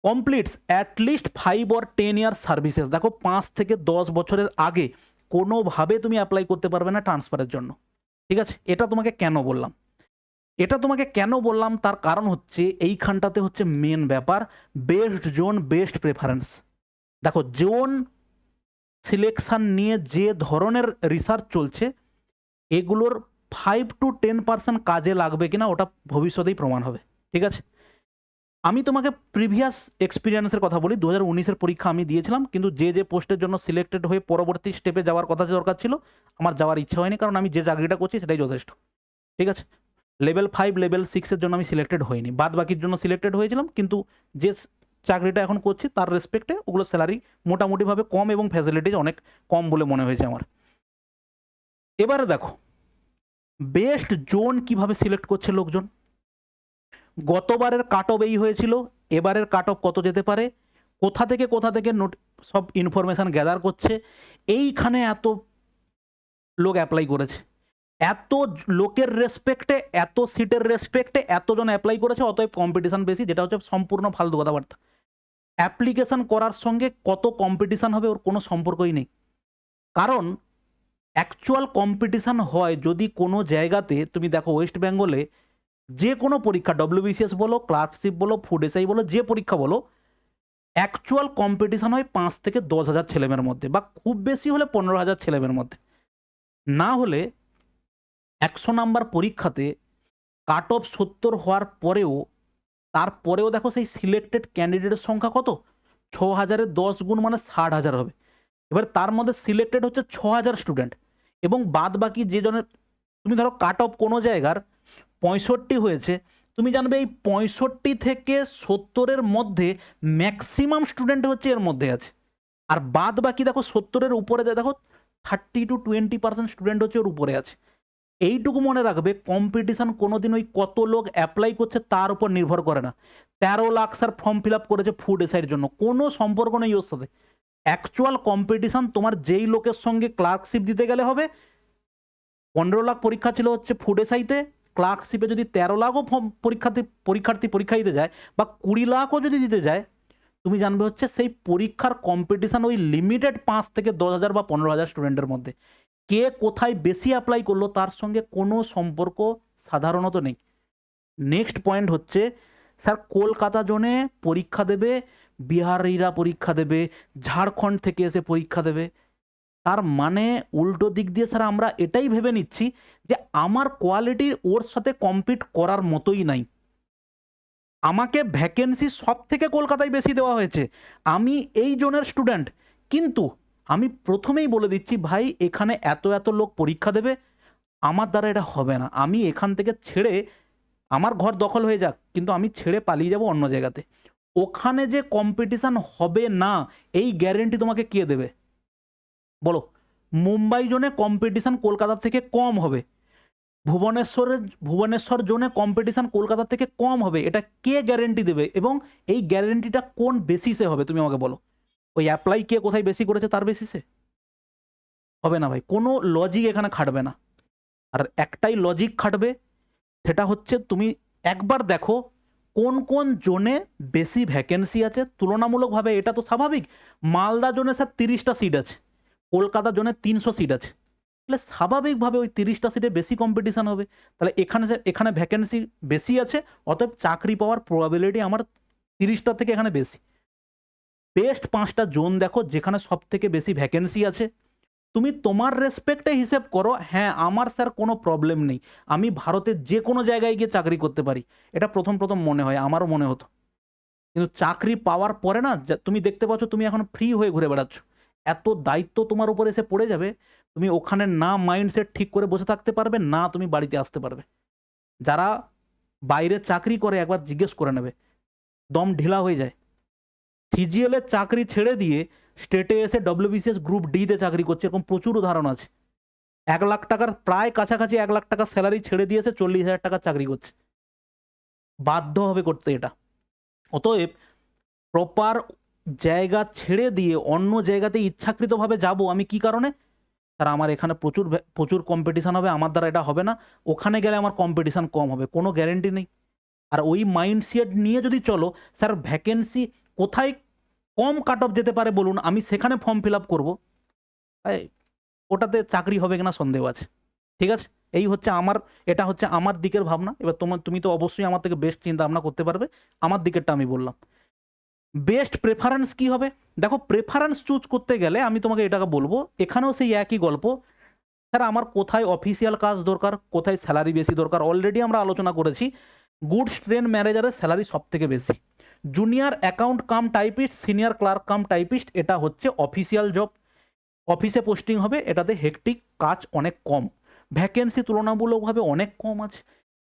completes at least 5 or 10 years services। দেখো 5 থেকে 10 বছরের আগে কোনোভাবে তুমি apply করতে পারবে না ট্রান্সফারের জন্য, ঠিক আছে। এটা তোমাকে কেন বললাম, তার কারণ হচ্ছে এইখানটাতে হচ্ছে মেন ব্যাপার, বেস্ট জোন বেস্ট প্রেফারেন্স। দেখো জোন সিলেকশন নিয়ে যে ধরনের রিসার্চ চলছে, এগুলোর 5 to 10% কাজে লাগবে কিনা ওটা ভবিষ্যতেই প্রমাণ হবে, ঠিক আছে। আমি তোমাকে প্রিভিয়াস এক্সপিরিয়েন্সের কথা বলি। 2019-এর পরীক্ষা আমি দিয়েছিলাম, কিন্তু যে পোস্টের জন্য সিলেক্টেড হয়ে পরবর্তী স্টেপে যাওয়ার কথা দরকার ছিল, আমার যাওয়ার ইচ্ছা হয়নি, কারণ আমি যে চাকরিটা করছি সেটাই যথেষ্ট, ঠিক আছে। লেভেল 5 লেভেল 6-এর জন্য আমি সিলেক্টেড হইনি, বাদ বাকির জন্য সিলেক্টেড হয়েছিলাম, কিন্তু যে চাকরিটা এখন করছি তার রেসপেক্টে ওগুলো স্যালারি মোটামুটিভাবে কম এবং ফ্যাসিলিটিজ অনেক কম বলে মনে হয়েছে আমার। এবারে দেখো বেস্ট জোন কিভাবে সিলেক্ট করছে লোকজন। গতবারের কাট অফ এই হয়েছিল, এবারের কাট অফ কত যেতে পারে, কোথা থেকে সব ইনফরমেশান গ্যাদার করছে। এইখানে এত লোক অ্যাপ্লাই করেছে, এত লোকের রেসপেক্টে, এত সিটের রেসপেক্টে এতজন অ্যাপ্লাই করেছে, অতএব কম্পিটিশান বেশি, যেটা হচ্ছে সম্পূর্ণ ফালতু কথাবার্তা। অ্যাপ্লিকেশান করার সঙ্গে কত কম্পিটিশান হবে ওর কোনো সম্পর্কই নেই। কারণ অ্যাকচুয়াল কম্পিটিশান হয় যদি কোনো জায়গাতে, তুমি দেখো ওয়েস্ট বেঙ্গলে যে কোনো পরীক্ষা, WBCS বলো, ক্লার্কশিপ বলো, ফুড এসআই বলো, যে পরীক্ষা বলো, অ্যাকচুয়াল কম্পিটিশান হয় 5 থেকে 10,000 ছেলেমেয়ের মধ্যে, বা খুব বেশি হলে 15,000 ছেলেমেয়ের মধ্যে। না হলে 100 নাম্বার পরীক্ষাতে কাট অফ 70 হওয়ার পরেও, তারপরেও দেখো সেই সিলেক্টেড ক্যান্ডিডেটের সংখ্যা কত, 6,000-এর 10 গুণ মানে 60,000 হবে। এবার তার মধ্যে সিলেক্টেড হচ্ছে 6,000 স্টুডেন্ট, এবং বাদ বাকি যে জনের, তুমি ধরো কাট অফ কোনো জায়গার 65 হয়েছে, তুমি জানবে এই 65 থেকে 70-এর মধ্যে ম্যাক্সিমাম স্টুডেন্ট হচ্ছে এর মধ্যে আছে, আর বাদ বাকি দেখো 70-এর উপরে দেখো 30 to 20% স্টুডেন্ট হচ্ছে ওর উপরে আছে। এইটুকু মনে রাখবে, কম্পিটিশান কোনোদিন ওই কত লোক অ্যাপ্লাই করছে তার উপর নির্ভর করে না। 13 lakh sir form fill up করেছে ফুড এসআইয়ের জন্য, কোনো সম্পর্ক নেই ওর সাথে। অ্যাকচুয়াল কম্পিটিশান তোমার যেই লোকের সঙ্গে ক্লার্কশিপ দিতে গেলে হবে। 15 লাখ পরীক্ষা ছিল হচ্ছে ফুড এসআইতে, ক্লার্কশিপে যদি 13 লাখও পরীক্ষার্থী পরীক্ষা দিতে যায়, বা 20 লাখও যদি দিতে যায়, তুমি জানবে হচ্ছে সেই পরীক্ষার কম্পিটিশান ওই লিমিটেড 5 থেকে 10,000 বা 15,000 স্টুডেন্টের মধ্যে। কে কোথায় বেশি অ্যাপ্লাই করলো তার সঙ্গে কোনো সম্পর্ক সাধারণত নেই। নেক্সট পয়েন্ট হচ্ছে, স্যার কলকাতা জোনে পরীক্ষা দেবে, বিহারিরা পরীক্ষা দেবে, ঝাড়খণ্ড থেকে এসে পরীক্ষা দেবে। তার মানে উল্টো দিক দিয়ে স্যার আমরা এটাই ভেবে নিচ্ছি যে আমার কোয়ালিটি ওর সাথে কম্পিট করার মতোই নাই, আমাকে ভ্যাকেন্সি সব থেকে কলকাতায় বেশি দেওয়া হয়েছে, আমি এই জোনের স্টুডেন্ট, কিন্তু আমি প্রথমেই বলে দিচ্ছি ভাই এখানে এত এত লোক পরীক্ষা দেবে, আমার দ্বারা এটা হবে না, আমি এখান থেকে ছেড়ে, আমার ঘর দখল হয়ে যাক কিন্তু আমি ছেড়ে পালিয়ে যাব অন্য জায়গাতে। ওখানে যে কম্পিটিশান হবে না এই গ্যারেন্টি তোমাকে কে দেবে বলো। মুম্বাই জোনে কম্পিটিশান কলকাতা থেকে কম হবে, ভুবনেশ্বর জোনে কম্পিটিশান কলকাতা থেকে কম হবে, এটা কে গ্যারেন্টি দেবে? এবং এই গ্যারেন্টিটা কোন বেসিসে হবে তুমি আমাকে বলো? ওই অ্যাপ্লাই কে কোথায় বেশি করেছে তার বেসিসে হবে না ভাই, কোনো লজিক এখানে খাটবে না। আর একটাই লজিক খাটবে, সেটা হচ্ছে তুমি একবার দেখো কোন কোন জোনে বেশি ভ্যাকেন্সি আছে তুলনামূলকভাবে। এটা তো স্বাভাবিক, মালদা জোনে স্যার 30টা সিট আছে, কলকাতা জোনে 300 সিট আছে, তাহলে স্বাভাবিকভাবে ওই 30টা সিটে বেশি কম্পিটিশান হবে। তাহলে এখানে ভ্যাকেন্সি বেশি আছে, অতএব চাকরি পাওয়ার প্রবাবিলিটি আমার 30টা থেকে এখানে বেশি। বেস্ট 5টা জোন দেখো যেখানে সব থেকে বেশি ভ্যাকেন্সি আছে, তুমি তোমার রেসপেক্টে হিসেব করো, হ্যাঁ আমার স্যার কোনো প্রবলেম নেই, আমি ভারতের যে কোনো জায়গায় গিয়ে চাকরি করতে পারি। এটা প্রথম মনে হয়, আমারও মনে হতো, কিন্তু চাকরি পাওয়ার পরে না তুমি দেখতে পাচ্ছ তুমি এখন ফ্রি হয়ে ঘুরে বেড়াচ্ছ, এত দায়িত্ব তোমার উপরে এসে পড়ে যাবে, তুমি ওখানে না মাইন্ডসেট ঠিক করে বসে থাকতে পারবে, না তুমি বাড়িতে আসতে পারবে। যারা বাইরে চাকরি করে একবার জিজ্ঞেস করে নেবে, দম ঢিলা হয়ে যায়। সিজিএল এর চাকরি ছেড়ে দিয়ে স্টেটে এসে ডব্লিউবিসিএস গ্রুপ ডিতে চাকরি করছে, এরকম প্রচুর উদাহরণ আছে। 1 লাখ টাকার প্রায় কাছাকাছি 1 লাখ টাকার স্যালারি ছেড়ে দিয়েছে 40,000 টাকার চাকরি করছে, বাধ্য হবে করতে এটা। অতএব প্রপার জায়গা ছেড়ে দিয়ে অন্য জায়গাতে ইচ্ছাকৃতভাবে যাব আমি, কি কারণে? স্যার আমার এখানে প্রচুর প্রচুর কম্পিটিশান হবে, আমার দ্বারা এটা হবে না, ওখানে গেলে আমার কম্পিটিশান কম হবে, কোনো গ্যারেন্টি নেই। আর ওই মাইন্ডসেট নিয়ে যদি চলো, স্যার ভ্যাকেন্সি কোথায় কম কাট অফ যেতে পারে বলুন, আমি সেখানে ফর্ম ফিল আপ করবো, ওটাতে চাকরি হবে কিনা সন্দেহ আছে। ঠিক আছে, এই হচ্ছে আমার, এটা হচ্ছে আমার দিকের ভাবনা। এবার তুমি তো অবশ্যই আমার থেকে বেস্ট চিন্তা ভাবনা করতে পারবে, আমার দিকেরটা আমি বললাম। বেস্ট প্রেফারেন্স কি হবে? দেখো, প্রেফারেন্স চুজ করতে গেলে আমি তোমাকে এটাকে বলবো, এখানেও সেই একই গল্প। স্যার আমার কোথায় অফিসিয়াল কাজ দরকার, কোথায় স্যালারি বেশি দরকার, অলরেডি আমরা আলোচনা করেছি। গুডস ট্রেন ম্যানেজারের স্যালারি সব থেকে বেশি। Junior account cum typist, senior clerk cum typist, এটা হচ্ছে অফিসিয়াল জব, অফিসে পোস্টিং হবে, এটাতে হেকটিক, কাজ অনেক কম, ভ্যাকেন্সি তুলনামূলকভাবে অনেক কম আছে।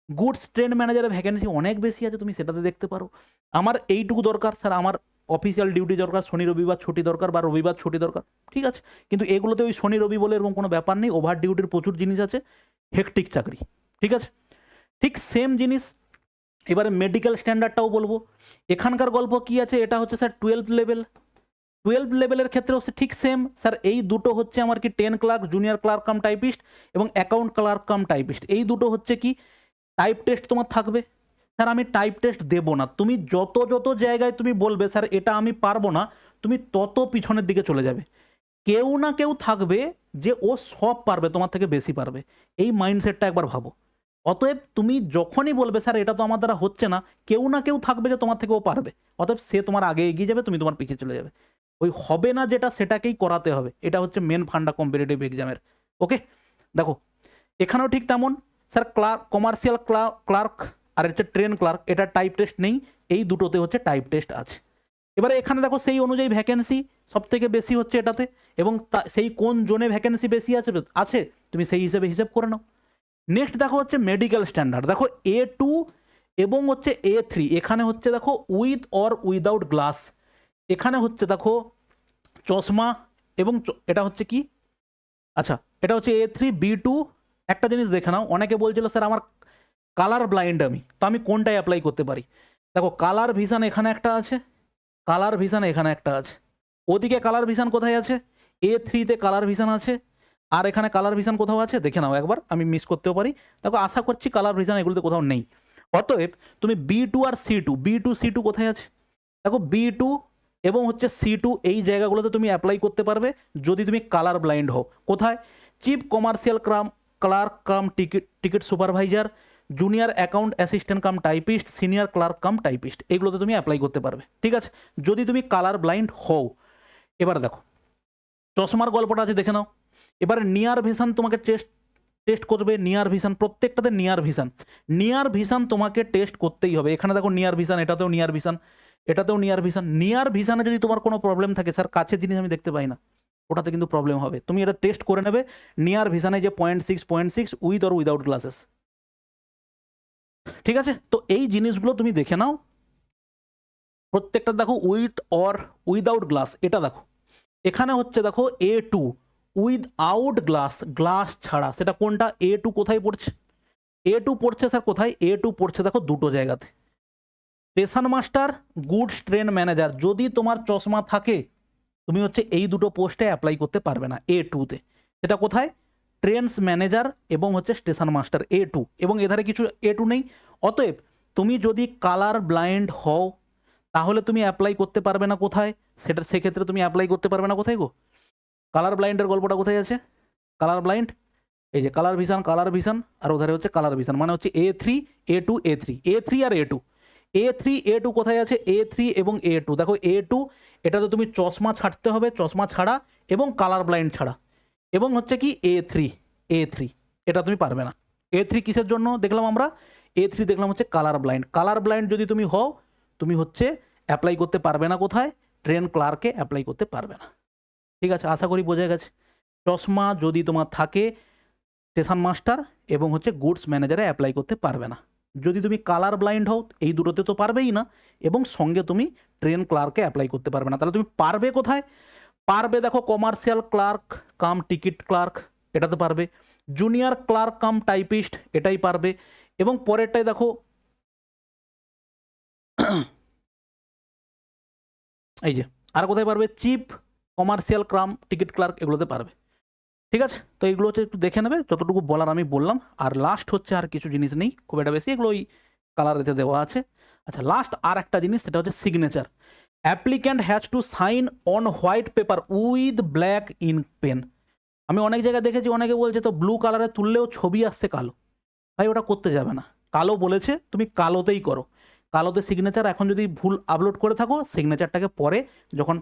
গুডস ট্রেন ম্যানেজারের ভ্যাকেন্সি অনেক বেশি আছে, তুমি সেটাতে দেখতে পারো। আমার এইটুকু দরকার, স্যার আমার অফিসিয়াল ডিউটি দরকার, শনি রবিবার ছুটি দরকার বা রবিবার ছুটি দরকার, ঠিক আছে। কিন্তু এগুলোতে ওই শনি রবি বলে এরকম কোনো ব্যাপার নেই, ওভার ডিউটির প্রচুর জিনিস আছে, হেকটিক চাকরি, ঠিক আছে। ঠিক সেম জিনিস এবারে মেডিকেল স্ট্যান্ডার্ডটাও বলবো। এখানকার গল্প কি আছে, এটা হচ্ছে স্যার 12 লেভেল। 12 লেভেলের ক্ষেত্রেও ঠিক সেম স্যার, এই দুটো হচ্ছে আমার কি 10 clerk, junior clerk cum typist এবং অ্যাকাউন্ট ক্লার্ক কাম টাইপিস্ট, এই দুটো হচ্ছে কি টাইপ টেস্ট তোমার থাকবে। স্যার আমি টাইপ টেস্ট দেবো না, তুমি যত যত জায়গায় তুমি বলবে স্যার এটা আমি পারবো না, তুমি তত পিছনের দিকে চলে যাবে। কেউ না কেউ থাকবে যে ও সব পারবে, তোমার থেকে বেশি পারবে, এই মাইন্ডসেটটা একবার ভাবো। অতএব তুমি যখনই বলবে স্যার এটা তো আমার দ্বারা হচ্ছে না, কেউ না কেউ থাকবে যে তোমার থেকে ও পারবে, অতএব সে তোমার আগে এগিয়ে যাবে, তুমি তোমার পিছিয়ে চলে যাবে। ওই হবে না যেটা, সেটাকেই করাতে হবে, এটা হচ্ছে মেন ফান্ডা কম্পিটিটিভ এক্সামের। ওকে, দেখো এখানেও ঠিক তেমন। স্যার ক্লার্ক, কমার্শিয়াল ক্লার্ক আর হচ্ছে ট্রেন ক্লার্ক, এটা টাইপ টেস্ট নেই, এই দুটোতে হচ্ছে টাইপ টেস্ট আছে। এবারে এখানে দেখো সেই অনুযায়ী ভ্যাকেন্সি সব থেকে বেশি হচ্ছে এটাতে, এবং সেই কোন জোনে ভ্যাকেন্সি বেশি আছে তুমি সেই হিসেবে হিসেব করে নাও। নেক্সট দেখো হচ্ছে মেডিকেল স্ট্যান্ডার্ড, দেখো A2 এবং হচ্ছে A3, এখানে হচ্ছে দেখো উইথ অর উইদাউট গ্লাস, এখানে হচ্ছে দেখো চশমা এবং এটা হচ্ছে কি, আচ্ছা এটা হচ্ছে A3 B2। একটা জিনিস দেখে নাও, অনেকে বলছিল স্যার আমার কালার ব্লাইন্ড আমি, তো আমি কোনটায় অ্যাপ্লাই করতে পারি? দেখো কালার ভিশন এখানে একটা আছে, কালার ভিশন এখানে একটা আছে, ওদিকে কালার ভিশন কোথায় আছে? A3-তে কালার ভিশন আছে, আর এখানে কালার ভিশন কোথাও আছে দেখে নাও একবার, আমি মিস করতেও পারি। দেখো আশা করছি কালার ভিশন এগুলোতে কোথাও নেই। অতএব তুমি B2 আর C2, B2 C2 কোথায় আছে? দেখো B2 এবং হচ্ছে C2 এই জায়গাগুলোতে তুমি অ্যাপ্লাই করতে পারবে যদি তুমি কালার ব্লাইন্ড হও। কোথায়? Chief commercial clerk cum ticket supervisor, junior account assistant cum typist, senior clerk cum typist, এগুলোতে তুমি অ্যাপ্লাই করতে পারবে, ঠিক আছে, যদি তুমি কালার ব্লাইন্ড হও। এবার দেখো চশমার গল্পটা আছে দেখে নাও। এবার নিয়ার ভিশন তোমাকে টেস্ট করবে, নিয়ার ভিশন প্রত্যেকটাতে নিয়ার ভিশন তোমাকে টেস্ট করতেই হবে। এখানে দেখো নিয়ার ভিশন, এটাতেও নিয়ার ভিশন, এটাতেও নিয়ার ভিশন। নিয়ার ভিশনে যদি তোমার কোনো প্রবলেম থাকে, স্যার কাছের জিনিস আমি দেখতে পাই না, ওটাতে কিন্তু প্রবলেম হবে, তুমি এটা টেস্ট করে নেবে। নিয়ার ভিশনে যে 0.6 উইথ অর উইদাউট গ্লাসেস, ঠিক আছে। তো এই জিনিসগুলো তুমি দেখে নাও, প্রত্যেকটা দেখো উইথ অর উইদাউট গ্লাস, এটা দেখো এখানে হচ্ছে দেখো A2 উইথআউট গ্লাস ছাড়া, সেটা কোনটা? A2 কোথায় পড়ছে? A2 পড়ছে স্যার কোথায়? A2 পড়ছে দেখো দুটো জায়গাতে, station master, goods train manager. যদি তোমার চশমা থাকে তুমি হচ্ছে এই দুটো পোস্টে অ্যাপ্লাই করতে পারবে না A2-তে। সেটা কোথায়? ট্রেনস ম্যানেজার এবং হচ্ছে স্টেশন মাস্টার, A2, এবং এধারে কিছু A2 নেই। অতএব তুমি যদি কালার ব্লাইন্ড হও তাহলে তুমি অ্যাপ্লাই করতে পারবে না কোথায়? সেক্ষেত্রে তুমি অ্যাপ্লাই করতে পারবে না কোথায় গো? কালার ব্লাইন্ডের গল্পটা কোথায় আছে? কালার ব্লাইন্ড এই যে কালার ভিশন আর ওধারে হচ্ছে কালার ভিশন, মানে হচ্ছে A3 A2 A3 আর A2 কোথায় আছে? A3 এবং A2, দেখো A2 এটাতে তুমি চশমা ছাড়তে হবে, চশমা ছাড়া এবং কালার ব্লাইন্ড ছাড়া, এবং হচ্ছে কি A3 এটা তুমি পারবে না। A3 কিসের জন্য দেখলাম আমরা? A3 দেখলাম হচ্ছে কালার ব্লাইন্ড যদি তুমি হও তুমি হচ্ছে অ্যাপ্লাই করতে পারবে না কোথায়? ট্রেন ক্লার্কে অ্যাপ্লাই করতে পারবে না। ঠিক আছে, আশা করি বোঝা গেছে। চশমা যদি তোমার থাকে স্টেশন মাস্টার এবং হচ্ছে গুডস ম্যানেজারে অ্যাপ্লাই করতে পারবে না। যদি তুমি কালার ব্লাইন্ড হও এই দুটোতে তো পারবেই না, এবং সঙ্গে তুমি ট্রেন ক্লার্কে অ্যাপ্লাই করতে পারবে না। তাহলে তুমি পারবে কোথায়? পারবে দেখো commercial clerk cum ticket clerk, এটাতে পারবে। জুনিয়র ক্লার্ক কাম টাইপিস্ট, এটাই পারবে। এবং পরেরটাই দেখো এই যে আর কোথায় পারবে? Chief commercial cum ticket clerk, এগুলোতে পারবে। ঠিক আছে, তো এইগুলো হচ্ছে একটু দেখে নেবে, যতটুকু বলার আমি বললাম। আর লাস্ট হচ্ছে আর কিছু জিনিস নেই খুব একটা বেশি, এগুলো ওই কালারেতে দেওয়া আছে। আচ্ছা, লাস্ট আর একটা জিনিস, সেটা হচ্ছে signature. Applicant has to sign on white paper with black ink pen. আমি অনেক জায়গায় দেখেছি অনেকে বলছে তো ব্লু কালারে তুললেও ছবি আসছে কালো। ভাই ওটা করতে যাবে না, কালো বলেছে তুমি কালোতেই করো। কালোতে সিগনেচার এখন যদি ভুল আপলোড করে থাকো, সিগনেচারটাকে পরে যখন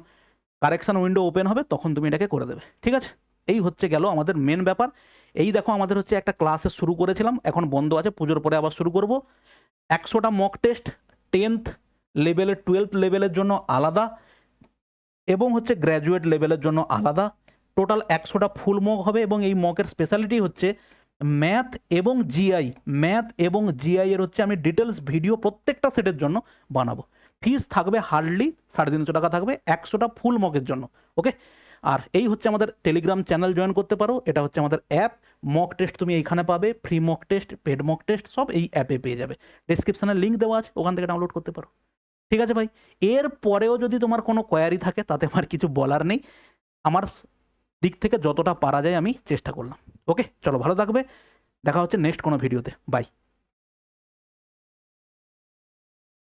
কারেকশান উইন্ডো ওপেন হবে তখন তুমি এটাকে করে দেবে। ঠিক আছে, এই হচ্ছে গেল আমাদের মেন ব্যাপার। এই দেখো আমাদের হচ্ছে একটা ক্লাসে শুরু করেছিলাম, এখন বন্ধ আছে, পুজোর পরে আবার শুরু করব। 100টা মক টেস্ট 10th লেভেলের 12th লেভেলের জন্য আলাদা, এবং হচ্ছে গ্র্যাজুয়েট লেভেলের জন্য আলাদা। টোটাল 100টা ফুল মক হবে, এবং এই মকের স্পেশালিটি হচ্ছে ম্যাথ এবং জিআই। ম্যাথ এবং জিআই এর হচ্ছে আমি ডিটেলস ভিডিও প্রত্যেকটা সেটের জন্য বানাবো। ফিস থাকবে হার্ডলি 350 টাকা থাকবে 100টা ফুল মকের জন্য। ওকে, আর এই হচ্ছে আমাদের টেলিগ্রাম চ্যানেল জয়েন করতে পারো, এটা হচ্ছে আমাদের অ্যাপ। মক টেস্ট তুমি এইখানে পাবে, free mock test, paid mock test সব এই অ্যাপে পেয়ে যাবে। ডিসক্রিপশানে লিঙ্ক দেওয়া আছে, ওখান থেকে ডাউনলোড করতে পারো। ঠিক আছে ভাই, এর পরেও যদি তোমার কোনো কোয়ারি থাকে তাতে আমার কিছু বলার নেই, আমার দিক থেকে যতটা পারা যায় আমি চেষ্টা করলাম। ওকে, চলো ভালো থাকবে, দেখা হচ্ছে নেক্সট কোনো ভিডিওতে, বাই।